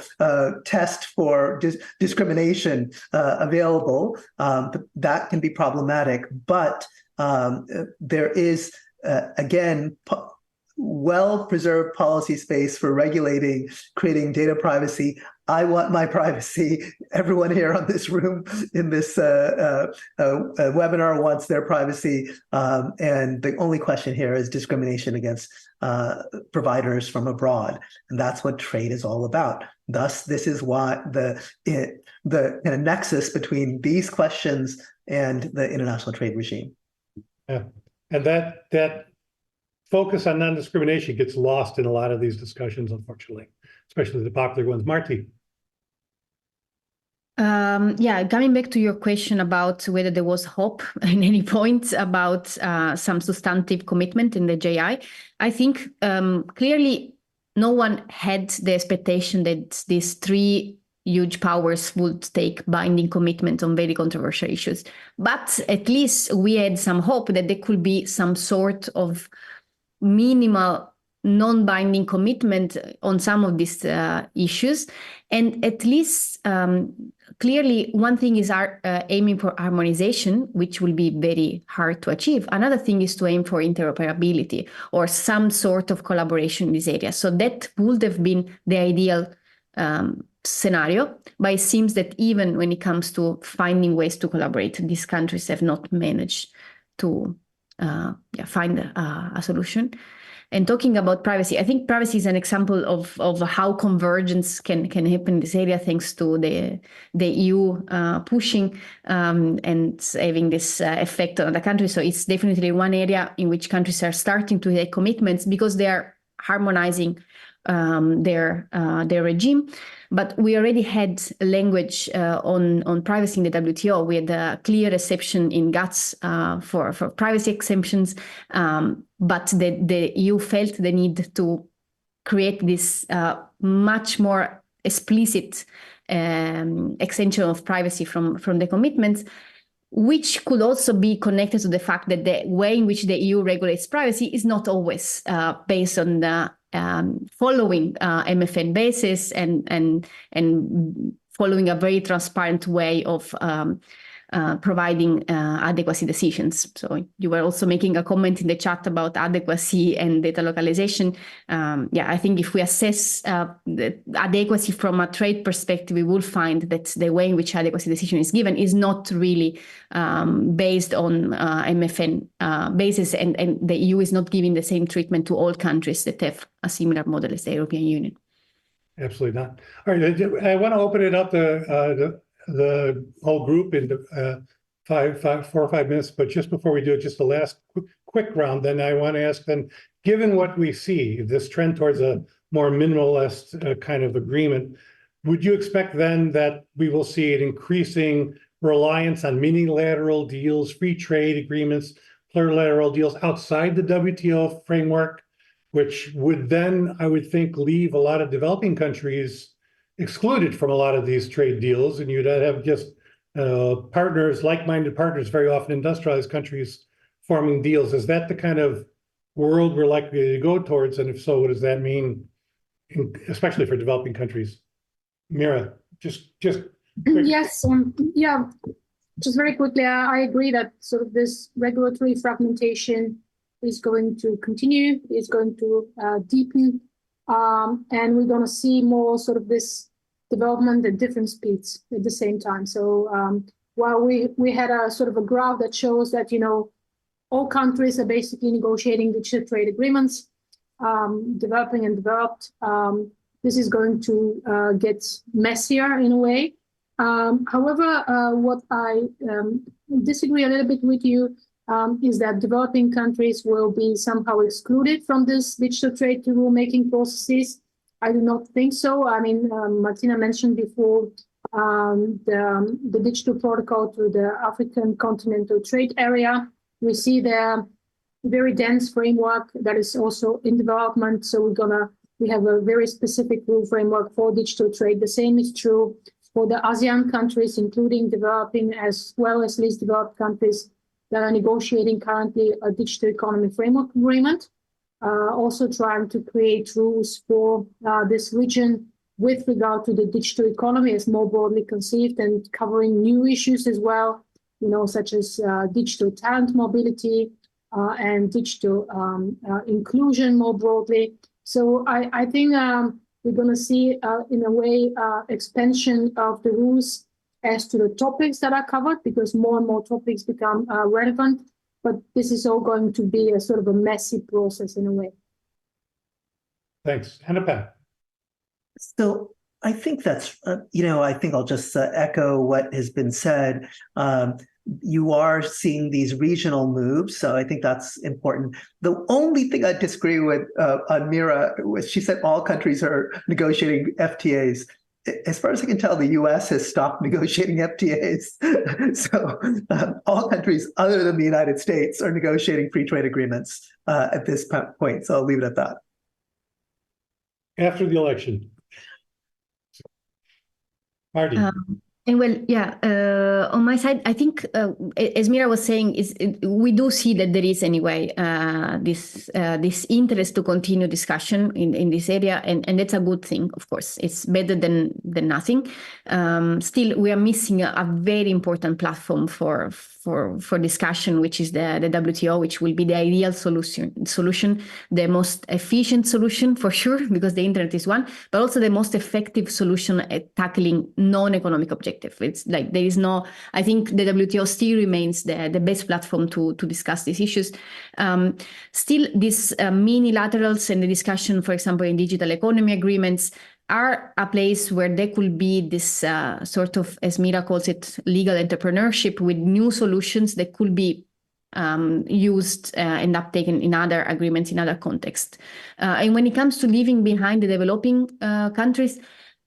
test for discrimination available. But that can be problematic. But there is, again, well-preserved policy space for regulating, creating data privacy. I want my privacy. Everyone here on this room in this webinar wants their privacy. And the only question here is discrimination against providers from abroad. And that's what trade is all about. Thus, this is why the kind of nexus between these questions and the international trade regime. Yeah, and that focus on non-discrimination gets lost in a lot of these discussions, unfortunately, especially the popular ones. Marty. Coming back to your question about whether there was hope at any point about some substantive commitment in the JI, I think clearly no one had the expectation that these three huge powers would take binding commitment on very controversial issues. But at least we had some hope that there could be some sort of minimal non-binding commitment on some of these issues. And at least clearly one thing is aiming for harmonization, which will be very hard to achieve. Another thing is to aim for interoperability or some sort of collaboration in this area. So that would have been the ideal scenario, but it seems that even when it comes to finding ways to collaborate, these countries have not managed to find a solution. And talking about privacy, I think privacy is an example of how convergence can happen in this area, thanks to the EU pushing and having this effect on the country. So it's definitely one area in which countries are starting to take commitments because they are harmonizing their regime. But we already had language on privacy in the WTO. We had a clear exception in GATS for privacy exemptions, but the EU felt the need to create this much more explicit extension of privacy from the commitments, which could also be connected to the fact that the way in which the EU regulates privacy is not always based on the following MFN basis and following a very transparent way of providing adequacy decisions. So you were also making a comment in the chat about adequacy and data localization. I think if we assess the adequacy from a trade perspective, we will find that the way in which adequacy decision is given is not really based on MFN basis, and the EU is not giving the same treatment to all countries that have a similar model as the European Union. Absolutely not. All right, I want to open it up to the whole group in 4 or 5 minutes, but just before we do it, just the last quick round, then I want to ask then, given what we see, this trend towards a more minimalist kind of agreement, would you expect then that we will see an increasing reliance on unilateral deals, free trade agreements, plurilateral deals outside the WTO framework, which would then, I would think, leave a lot of developing countries excluded from a lot of these trade deals, and you'd have just partners, like-minded partners, very often industrialized countries forming deals. Is that the kind of world we're likely to go towards? And if so, what does that mean, especially for developing countries? Mira. just Yes, yeah, just very quickly, I agree that sort of this regulatory fragmentation is going to continue, is going to deepen, and we're going to see more sort of this development at different speeds at the same time. So while we had a sort of a graph that shows that, you know, all countries are basically negotiating digital trade agreements, developing and developed, this is going to get messier in a way. However, what I disagree a little bit with you is that developing countries will be somehow excluded from this digital trade rulemaking processes. I do not think so. I mean, Martina mentioned before the digital protocol to the African continental trade area. We see there very dense framework that is also in development. So we have a very specific rule framework for digital trade. The same is true for the ASEAN countries, including developing as well as least developed countries that are negotiating currently a digital economy framework agreement, also trying to create rules for this region with regard to the digital economy as more broadly conceived and covering new issues as well, you know, such as digital talent mobility and digital inclusion more broadly. So I think we're going to see, in a way, expansion of the rules as to the topics that are covered, because more and more topics become relevant. But this is all going to be a sort of a messy process in a way. thanks. Hannah. So I think that's, I think I'll just echo what has been said. You are seeing these regional moves, so I think that's important. The only thing I disagree with on Mira was she said all countries are negotiating FTAs. As far as I can tell, the U.S. has stopped negotiating FTAs. So all countries other than the United States are negotiating free trade agreements at this point. So I'll leave it at that. After the election. Marty. And well, yeah, on my side, I think, as Mira was saying, we do see that there is anyway this interest to continue discussion in this area, and that's a good thing. Of course, it's better than nothing. Still, we are missing a very important platform for discussion, which is the WTO, which will be the ideal solution, the most efficient solution for sure, because the internet is one, but also the most effective solution at tackling non-economic objectives. It's like there is no, I think the WTO still remains the best platform to discuss these issues. Still, these minilaterals and the discussion, for example, in digital economy agreements, are a place where there could be this sort of, as Mira calls it, legal entrepreneurship with new solutions that could be used and uptaken in other agreements, in other contexts. And when it comes to leaving behind the developing countries,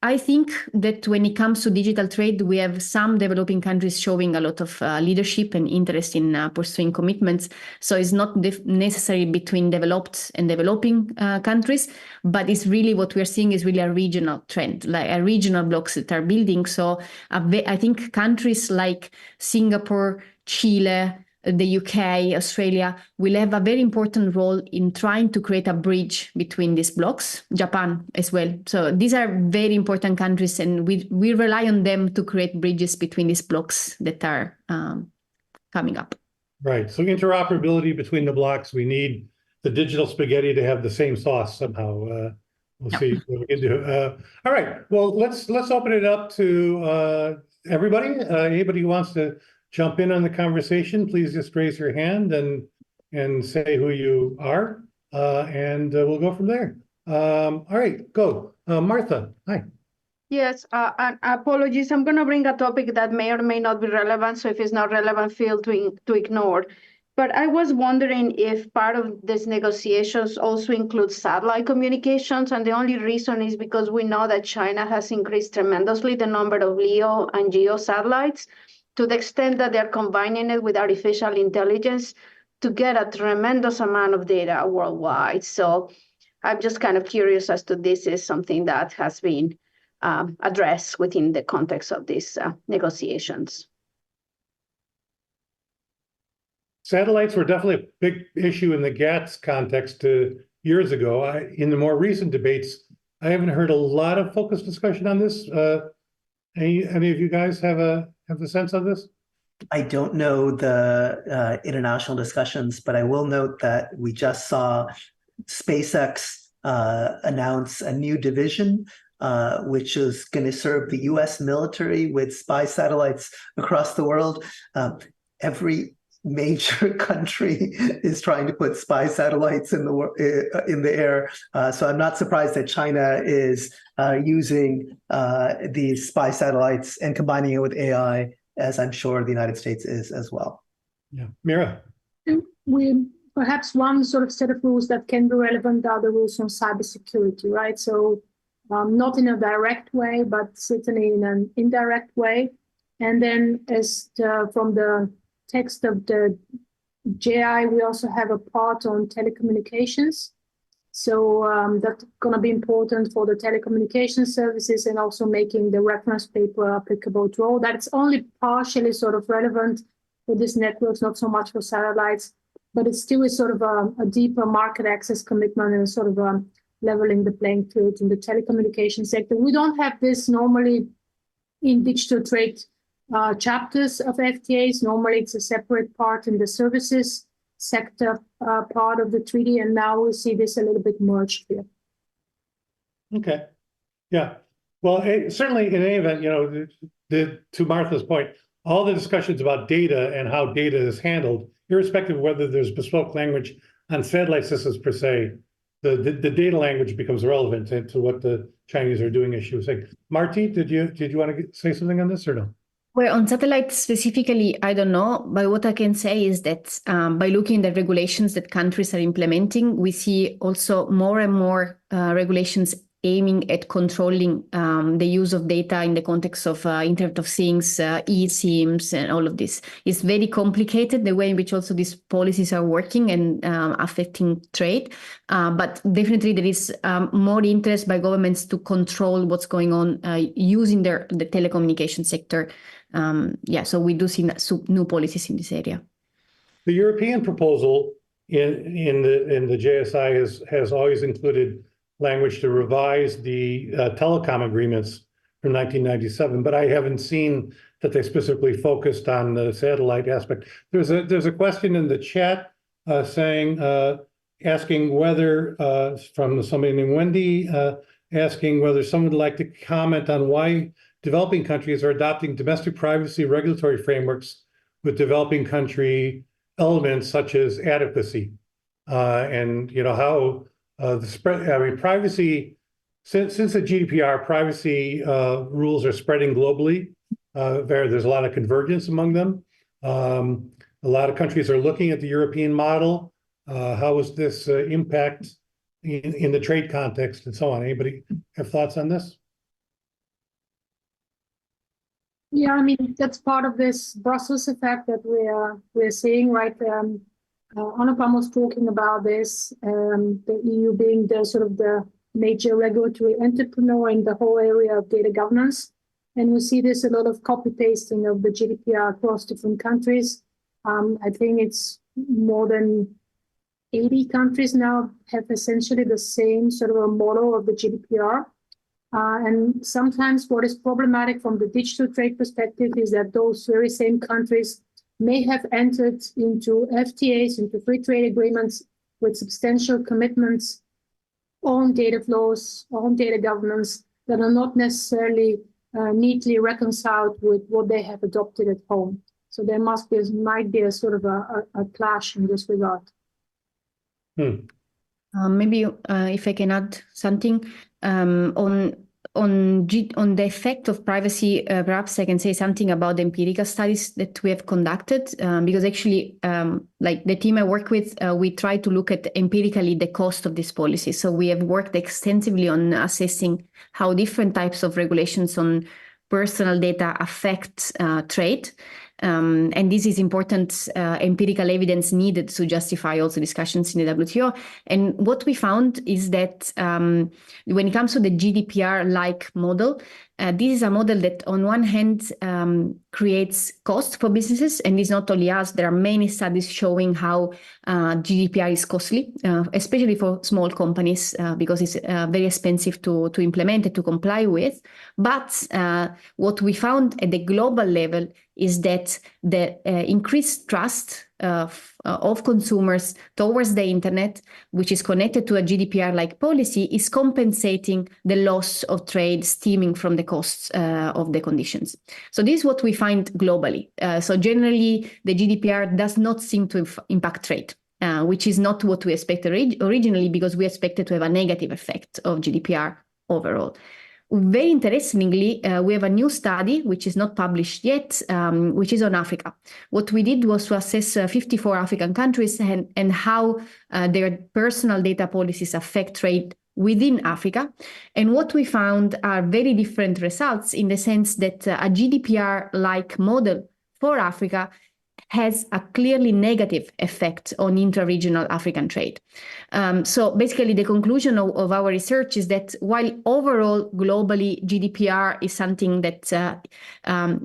I think that when it comes to digital trade, we have some developing countries showing a lot of leadership and interest in pursuing commitments. So it's not necessarily between developed and developing countries, but it's really what we're seeing is really a regional trend, like a regional blocks that are building. So I think countries like Singapore, Chile, the UK, Australia will have a very important role in trying to create a bridge between these blocks, Japan as well. So these are very important countries, and we rely on them to create bridges between these blocks that are coming up. Right. So interoperability between the blocks, we need the digital spaghetti to have the same sauce somehow. We'll see what we can do. All right. Well, let's open it up to everybody. Anybody who wants to jump in on the conversation, please just raise your hand and say who you are, and we'll go from there. All right, go. Martha, hi. Yes, and apologies. I'm going to bring a topic that may or may not be relevant. So if it's not relevant, feel to ignore. But I was wondering if part of these negotiations also includes satellite communications. And the only reason is because we know that China has increased tremendously the number of LEO and GEO satellites, to the extent that they're combining it with artificial intelligence to get a tremendous amount of data worldwide. So I'm just kind of curious as to this is something that has been addressed within the context of these negotiations. Satellites were definitely a big issue in the GATS context years ago. In the more recent debates, I haven't heard a lot of focused discussion on this. Any of you guys have a sense of this? I don't know the international discussions, but I will note that we just saw SpaceX announce a new division, which is going to serve the U.S. military with spy satellites across the world. Every major country is trying to put spy satellites in the air. So I'm not surprised that China is using these spy satellites and combining it with AI, as I'm sure the United States is as well. Yeah, Mira. We perhaps one sort of set of rules that can be relevant are the rules on cybersecurity, right? So not in a direct way, but certainly in an indirect way. And then from the text of the JI, we also have a part on telecommunications. So that's going to be important for the telecommunication services and also making the reference paper applicable to all that. It's only partially sort of relevant for these networks, not so much for satellites, but it still is sort of a deeper market access commitment and sort of leveling the playing field in the telecommunication sector. We don't have this normally in digital trade chapters of FTAs. Normally it's a separate part in the services sector part of the treaty, and now we see this a little bit merged here. Okay. Yeah. Well, certainly in any event, to Martha's point, all the discussions about data and how data is handled, irrespective of whether there's bespoke language on satellite systems per se, the data language becomes relevant to what the Chinese are doing, as she was saying. Marty, did you want to say something on this or no? Well, on satellites specifically, I don't know, but what I can say is that by looking at the regulations that countries are implementing, we see also more and more regulations aiming at controlling the use of data in the context of Internet of Things, eSIMs, and all of this. It's very complicated, the way in which also these policies are working and affecting trade. But definitely there is more interest by governments to control what's going on using the telecommunication sector. So we do see new policies in this area. The European proposal in the JSI has always included language to revise the telecom agreements from 1997, but I haven't seen that they specifically focused on the satellite aspect. There's a question in the chat asking whether from somebody named Wendy asking whether someone would like to comment on why developing countries are adopting domestic privacy regulatory frameworks with developing country elements such as adequacy, and how the spread. I mean, privacy since the GDPR, privacy rules are spreading globally. There's a lot of convergence among them. A lot of countries are looking at the European model. How is this impact in the trade context and so on? Anybody have thoughts on this? Yeah, I mean, that's part of this Brussels effect that we're seeing, right? Anupam was talking about this, the EU being the sort of the major regulatory entrepreneur in the whole area of data governance. And we see this a lot of copy pasting of the GDPR across different countries. I think it's more than 80 countries now have essentially the same sort of a model of the GDPR. And sometimes what is problematic from the digital trade perspective is that those very same countries may have entered into FTAs, into free trade agreements with substantial commitments on data flows, on data governance that are not necessarily neatly reconciled with what they have adopted at home. So there might be a sort of a clash in this regard. Maybe if I can add something on the effect of privacy, perhaps I can say something about the empirical studies that we have conducted, because actually, like the team I work with, we try to look at empirically the cost of this policy. So we have worked extensively on assessing how different types of regulations on personal data affect trade. And this is important empirical evidence needed to justify also discussions in the WTO. And what we found is that when it comes to the GDPR-like model, this is a model that on one hand creates cost for businesses, and it's not only us, there are many studies showing how GDPR is costly, especially for small companies, because it's very expensive to implement and to comply with. But what we found at the global level is that the increased trust of consumers towards the internet, which is connected to a GDPR-like policy, is compensating the loss of trade stemming from the costs of the conditions. So this is what we find globally. So generally, the GDPR does not seem to impact trade, which is not what we expected originally, because we expected to have a negative effect of GDPR overall. Very interestingly, we have a new study, which is not published yet, which is on Africa. What we did was to assess 54 African countries and how their personal data policies affect trade within Africa. And what we found are very different results, in the sense that a GDPR-like model for Africa has a clearly negative effect on intra-regional African trade. So basically, the conclusion of our research is that while overall globally GDPR is something that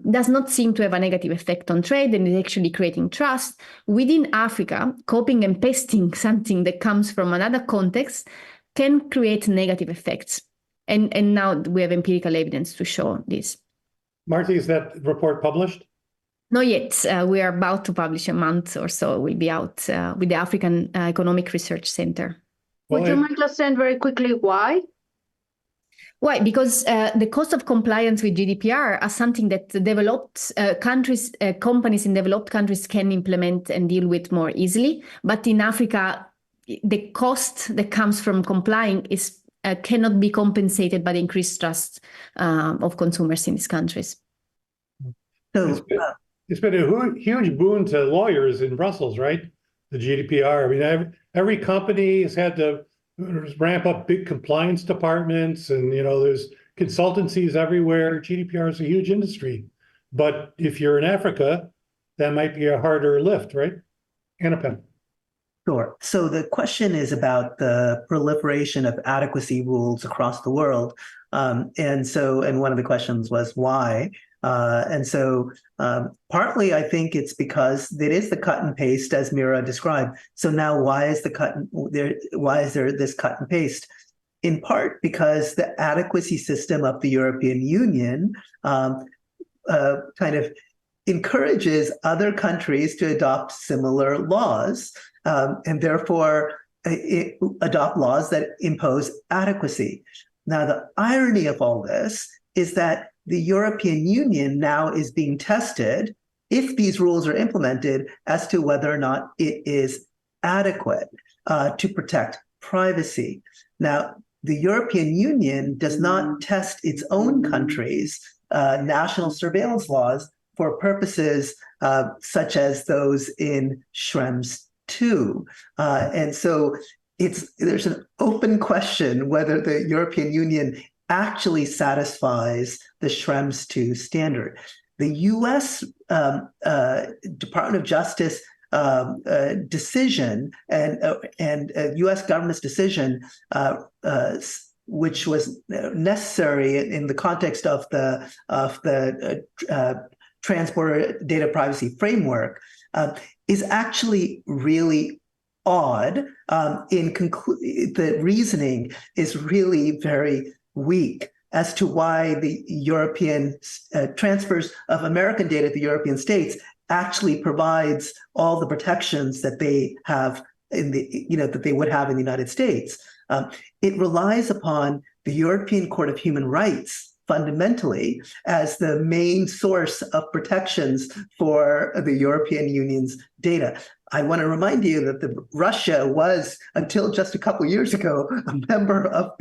does not seem to have a negative effect on trade and is actually creating trust, within Africa, copying and pasting something that comes from another context can create negative effects. And now we have empirical evidence to show this. Marty, is that report published? Not yet. We are about to publish a month or so. We'll be out with the African Economic Research Center. Would you mind just saying very quickly why? Why? Because the cost of compliance with GDPR are something that developed countries, companies in developed countries can implement and deal with more easily. But in Africa, the cost that comes from complying is cannot be compensated by the increased trust of consumers in these countries. So, it's been a huge boon to lawyers in Brussels, right? The GDPR. I mean, every company has had to ramp up big compliance departments, and there's consultancies everywhere. GDPR is a huge industry, but if you're in Africa, that might be a harder lift, right? Annapem. Sure. So the question is about the proliferation of adequacy rules across the world. And one of the questions was why? Partly I think it's because it is the cut and paste, as Mira described. So now why is there this cut and paste? In part because the adequacy system of the European Union kind of encourages other countries to adopt similar laws, and therefore adopt laws that impose adequacy. Now, the irony of all this is that the European Union now is being tested, if these rules are implemented, as to whether or not it is adequate to protect privacy. Now, the European Union does not test its own country's national surveillance laws for purposes such as those in Schrems II. And so there's an open question whether the European Union actually satisfies the Schrems II standard. The U.S. Department of Justice decision and U.S. government's decision, which was necessary in the context of the Transporter Data Privacy Framework, is actually really odd. The reasoning is really very weak as to why the European transfers of American data to the European states actually provides all the protections that they have that they would have in the United States. It relies upon the European Court of Human Rights fundamentally as the main source of protections for the European Union's data. I want to remind you that Russia was, until just a couple of years ago, a member of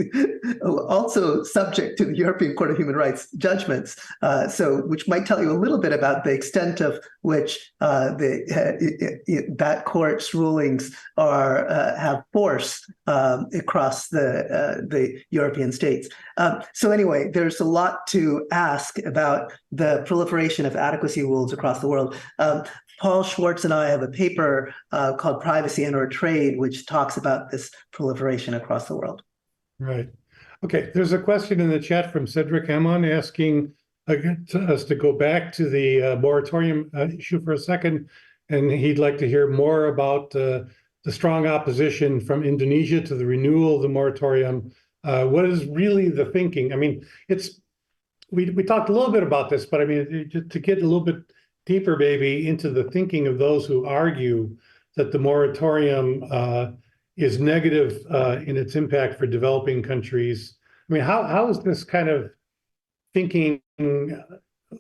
also subject to the European Court of Human Rights judgments. Which might tell you a little bit about the extent of which that court's rulings have force across the European states. So anyway, there's a lot to ask about the proliferation of adequacy rules across the world. Paul Schwartz and I have a paper called Privacy and or Trade, which talks about this proliferation across the world. Right. Okay, there's a question in the chat from Cedric Amon asking us to go back to the moratorium issue for a second, and he'd like to hear more about the strong opposition from Indonesia to the renewal of the moratorium. What is really the thinking? I mean, we talked a little bit about this, but I mean, to get a little bit deeper, maybe, into the thinking of those who argue that the moratorium is negative in its impact for developing countries. I mean, how is this kind of thinking,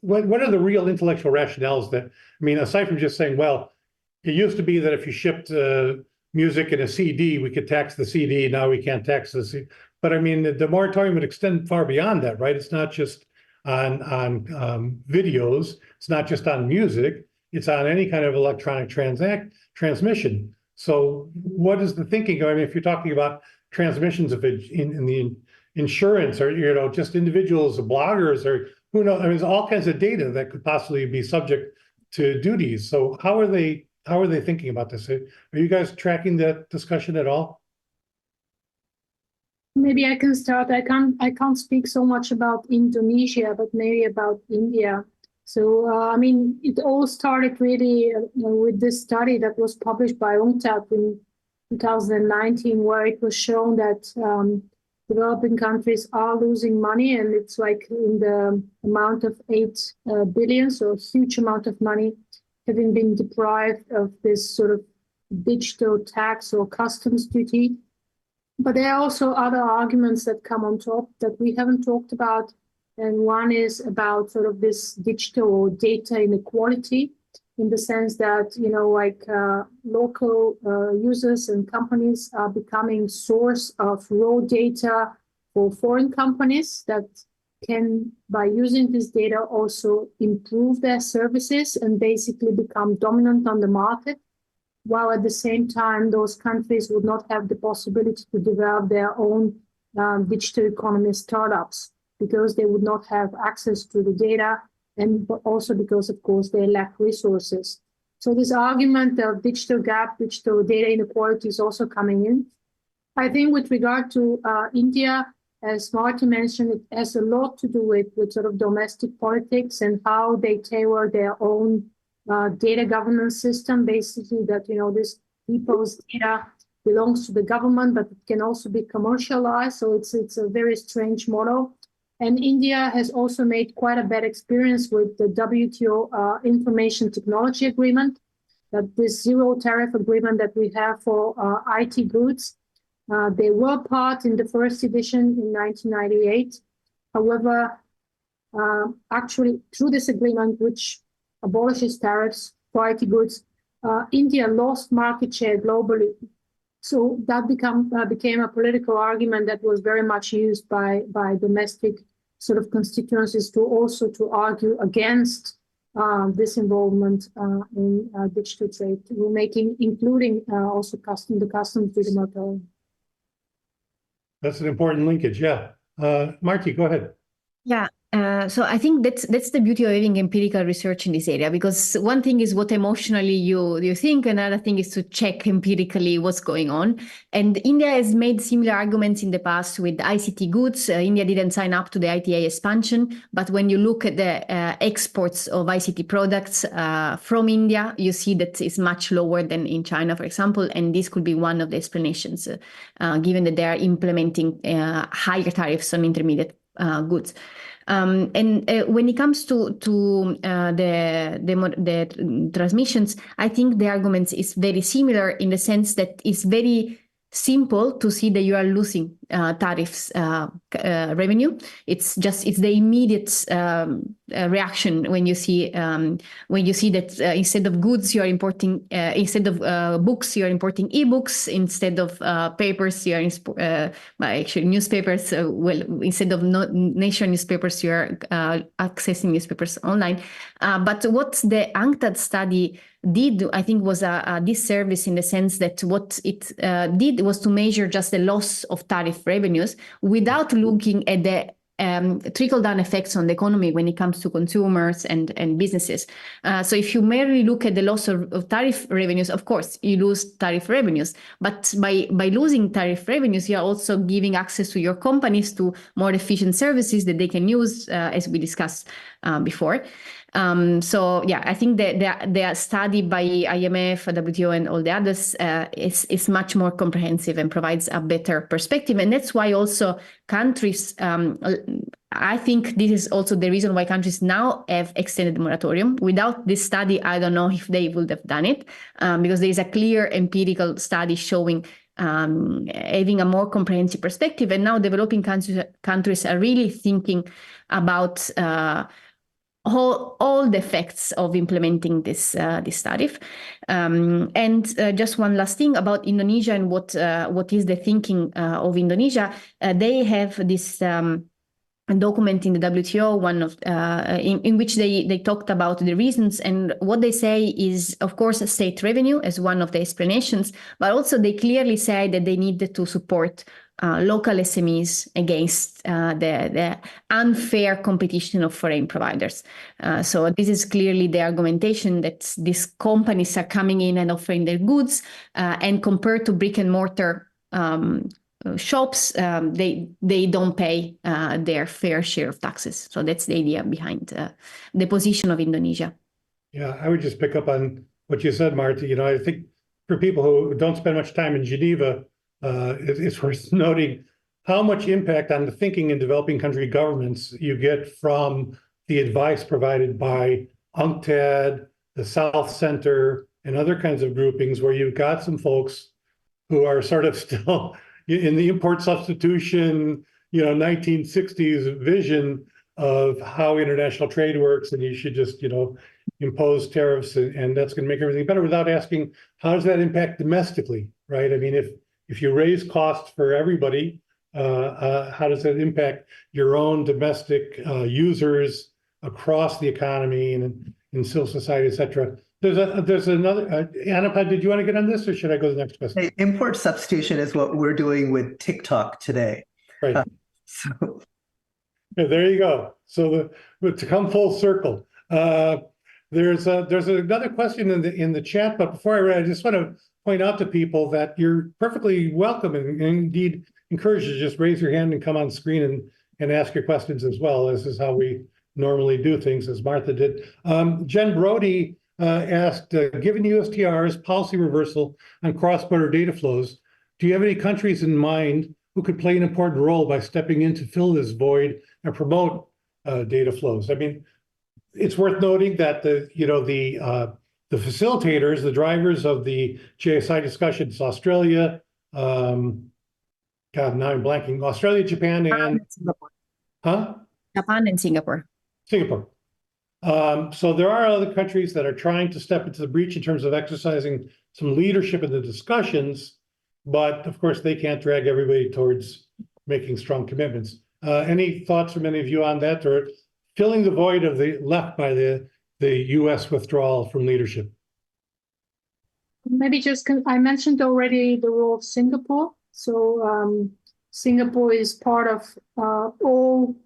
what are the real intellectual rationales that, I mean, aside from just saying, well, it used to be that if you shipped music in a CD, we could tax the CD, now we can't tax the CD. But I mean, the moratorium would extend far beyond that, right? It's not just on videos, it's not just on music, it's on any kind of electronic transmission. So what is the thinking? I mean, if you're talking about transmissions of it in the insurance, or, you know, just individuals or bloggers, or who knows, I mean, there's all kinds of data that could possibly be subject to duties. So how are they thinking about this? Are you guys tracking that discussion at all? Maybe I can start. I can't speak so much about Indonesia, but maybe about India. So, I mean, it all started really with this study that was published by UNCTAD in 2019, where it was shown that developing countries are losing money, and it's like in the amount of 8 billion, so a huge amount of money having been deprived of this sort of digital tax or customs duty. But there are also other arguments that come on top that we haven't talked about. And one is about sort of this digital or data inequality, in the sense that, you know, like local users and companies are becoming source of raw data for foreign companies that can, by using this data, also improve their services and basically become dominant on the market, while at the same time those countries would not have the possibility to develop their own digital economy startups, because they would not have access to the data, and but also because, of course, they lack resources. So this argument of digital gap, digital data inequality is also coming in. I think with regard to India, as Martin mentioned, it has a lot to do with sort of domestic politics and how they tailor their own data governance system, basically that, you know, this people's data belongs to the government, but it can also be commercialized. So it's a very strange model. And India has also made quite a bad experience with the WTO Information Technology Agreement, that this zero tariff agreement that we have for IT goods. They were part in the first edition in 1998. However, actually through this agreement, which abolishes tariffs for IT goods, India lost market share globally. So that became a political argument that was very much used by domestic sort of constituencies to argue against this involvement in digital trade rulemaking, including also the customs duty moratorium. That's an important linkage, yeah. Marty, go ahead. Yeah. So I think that's the beauty of having empirical research in this area, because one thing is what emotionally you think, another thing is to check empirically what's going on. And India has made similar arguments in the past with ICT goods. India didn't sign up to the ITA expansion, but when you look at the exports of ICT products from India, you see that it's much lower than in China, for example, and this could be one of the explanations, given that they are implementing higher tariffs on intermediate goods. And when it comes to the transmissions, I think the arguments is very similar in the sense that it's very simple to see that you are losing tariffs revenue. It's the immediate reaction when you see that instead of goods you're importing instead of books you're importing ebooks, instead of papers you're actually newspapers. Well, instead of nation newspapers you're accessing newspapers online. But what the UNCTAD study did, I think, was a disservice in the sense that what it did was to measure just the loss of tariff revenues without looking at the trickle-down effects on the economy when it comes to consumers and businesses. So if you merely look at the loss of tariff revenues, of course, you lose tariff revenues. But by losing tariff revenues, you're also giving access to your companies to more efficient services that they can use, as we discussed before. So yeah, I think that the study by IMF, WTO, and all the others is much more comprehensive and provides a better perspective. And that's why also countries, I think this is also the reason why countries now have extended the moratorium. Without this study, I don't know if they would have done it, because there is a clear empirical study showing having a more comprehensive perspective. And now developing countries are really thinking about all the effects of implementing this tariff. And just one last thing about Indonesia and what is the thinking of Indonesia. They have this document in the WTO, one of in which they talked about the reasons, and what they say is, of course, state revenue as one of the explanations, but also they clearly say that they needed to support local SMEs against the unfair competition of foreign providers. So this is clearly the argumentation that these companies are coming in and offering their goods, and compared to brick and mortar shops, they don't pay their fair share of taxes. So that's the idea behind the position of Indonesia. Yeah, I would just pick up on what you said, Marta. You know, I think for people who don't spend much time in Geneva, it's worth noting how much impact on the thinking in developing country governments you get from the advice provided by UNCTAD, the South Center, and other kinds of groupings where you've got some folks who are sort of still in the import substitution, 1960s vision of how international trade works, and you should just, impose tariffs, and that's going to make everything better, without asking, how does that impact domestically, right? I mean, if you raise costs for everybody, how does that impact your own domestic users across the economy and in civil society, et cetera? There's another, Anapa, did you want to get on this, or should I go to the next question? Import substitution is what we're doing with TikTok today. Right. So yeah, there you go. So to come full circle, there's another question in the chat, but before I read, I just want to point out to people that you're perfectly welcome and indeed encouraged to just raise your hand and come on screen and ask your questions as well. This is how we normally do things, as Martha did. Jen Brody asked, given USTR's policy reversal on cross-border data flows, do you have any countries in mind who could play an important role by stepping in to fill this void and promote data flows? I mean, it's worth noting that the facilitators, the drivers of the GSI discussions, Australia, God, now I'm blanking, Australia, Japan, and Singapore. Huh? Japan and Singapore. Singapore. So there are other countries that are trying to step into the breach in terms of exercising some leadership in the discussions, but of course they can't drag everybody towards making strong commitments. Any thoughts from any of you on that, or filling the void of the left by the U.S. withdrawal from leadership? Maybe just, I mentioned already the role of Singapore. So Singapore is part of all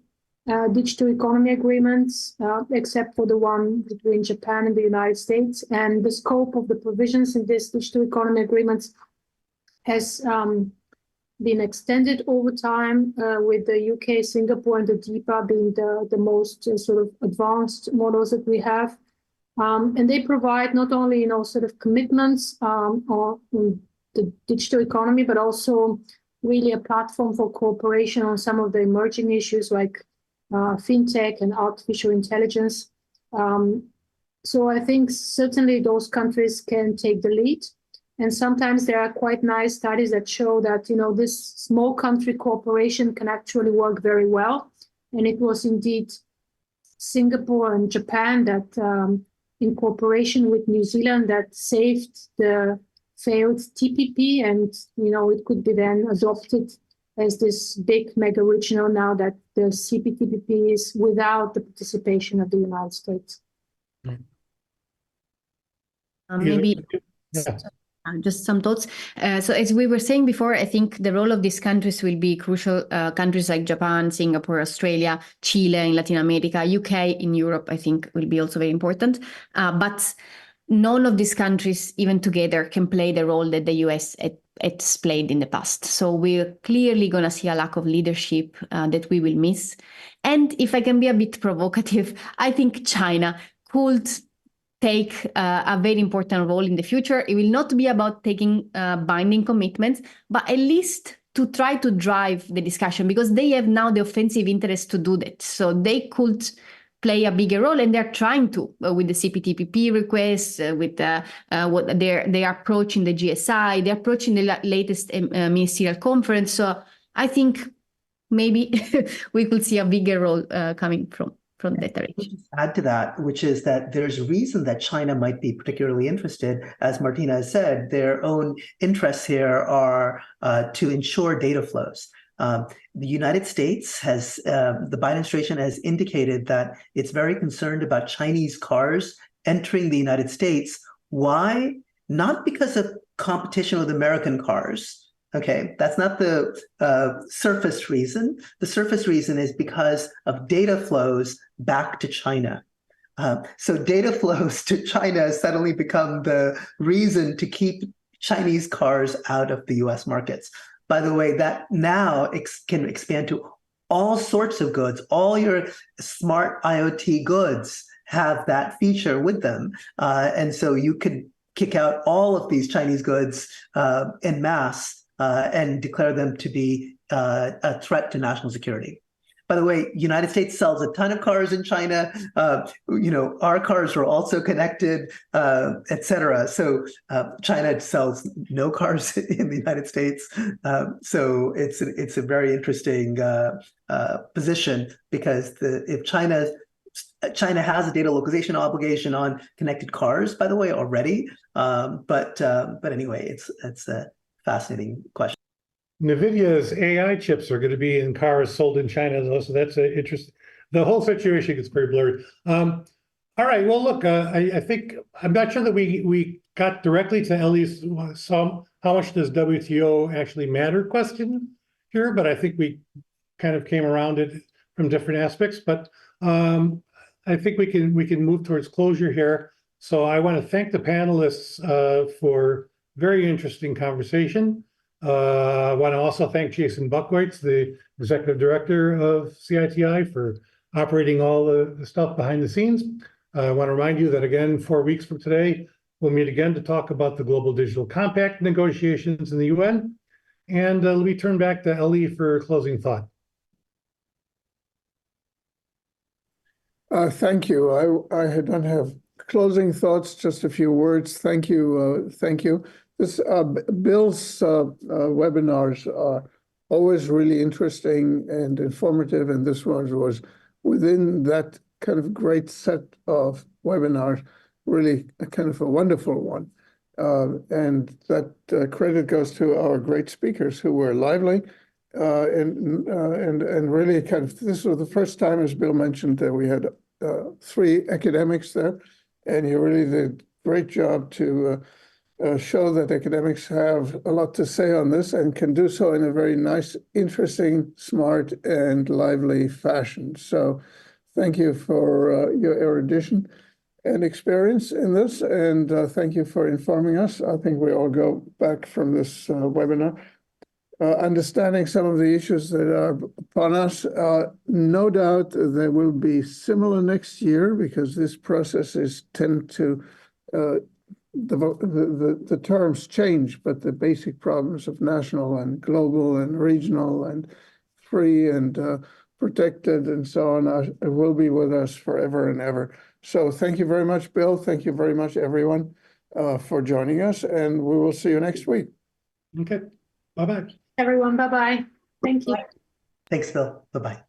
digital economy agreements, except for the one between Japan and the United States. And the scope of the provisions in this digital economy agreements has been extended over time, with the UK, Singapore, and the DIPA being the most sort of advanced models that we have. And they provide not only, sort of commitments on the digital economy, but also really a platform for cooperation on some of the emerging issues like fintech and artificial intelligence. So I think certainly those countries can take the lead. And sometimes there are quite nice studies that show that, this small country cooperation can actually work very well. And it was indeed Singapore and Japan that in cooperation with New Zealand that saved the failed TPP, and it could be then adopted as this big mega regional now that the CPTPP is without the participation of the United States. Maybe Yeah. just some thoughts. So as we were saying before, I think the role of these countries will be crucial. Countries like Japan, Singapore, Australia, Chile in Latin America, UK in Europe, I think will be also very important. But none of these countries, even together, can play the role that the US it's played in the past. So we're clearly going to see a lack of leadership that we will miss. And if I can be a bit provocative, I think China could take a very important role in the future. It will not be about taking binding commitments, but at least to try to drive the discussion, because they have now the offensive interest to do that. So they could play a bigger role, and they're trying to with the CPTPP requests, with what their approach in the GSI, their approach in the latest Ministerial Conference. So I think maybe we could see a bigger role coming from that direction. Add to that, which is that there's a reason that China might be particularly interested. As Martina has said, their own interests here are to ensure data flows. The United States has, the Biden administration has indicated that it's very concerned about Chinese cars entering the United States. Why? Not because of competition with American cars. Okay, that's not the surface reason. The surface reason is because of data flows back to China. So data flows to China has suddenly become the reason to keep Chinese cars out of the US markets. By the way, that now can expand to all sorts of goods. All your smart IoT goods have that feature with them. And so you could kick out all of these Chinese goods en masse and declare them to be a threat to national security. By the way, United States sells a ton of cars in China. Our cars are also connected, et cetera. So China sells no cars in the United States. So it's a very interesting position, because if China has a data localization obligation on connected cars, by the way, already. But anyway, it's a fascinating question. NVIDIA's AI chips are going to be in cars sold in China, though, so that's interesting. The whole situation gets very blurred. All right, well, look, I think, I'm not sure that we got directly to Ellie's how much does WTO actually matter question here, but I think we kind of came around it from different aspects. But I think we can move towards closure here. So I want to thank the panelists for very interesting conversation. I want to also thank Jason Buckwitz, the Executive Director of CITI, for operating all the stuff behind the scenes. I want to remind you that, again, 4 weeks from today, we'll meet again to talk about the Global Digital Compact negotiations in the UN. And let me turn back to Ellie for closing thought. Thank you. I don't have closing thoughts, just a few words. Thank you. Thank you. Bill's webinars are always really interesting and informative, and this one was within that kind of great set of webinars, really a kind of a wonderful one. And that credit goes to our great speakers who were lively and really kind of, this was the first time, as Bill mentioned, that we had 3 academics there, and you really did a great job to show that academics have a lot to say on this and can do so in a very nice, interesting, smart, and lively fashion. So thank you for your erudition and experience in this, and thank you for informing us. I think we all go back from this webinar understanding some of the issues that are upon us. No doubt there will be similar next year, because these processes tend to the terms change, but the basic problems of national and global and regional and free and protected and so on will be with us forever and ever. So thank you very much, Bill. Thank you very much, everyone, for joining us, and we will see you next week. Okay, bye-bye. Everyone, bye-bye. Thank you. Thanks, Bill. Bye-bye.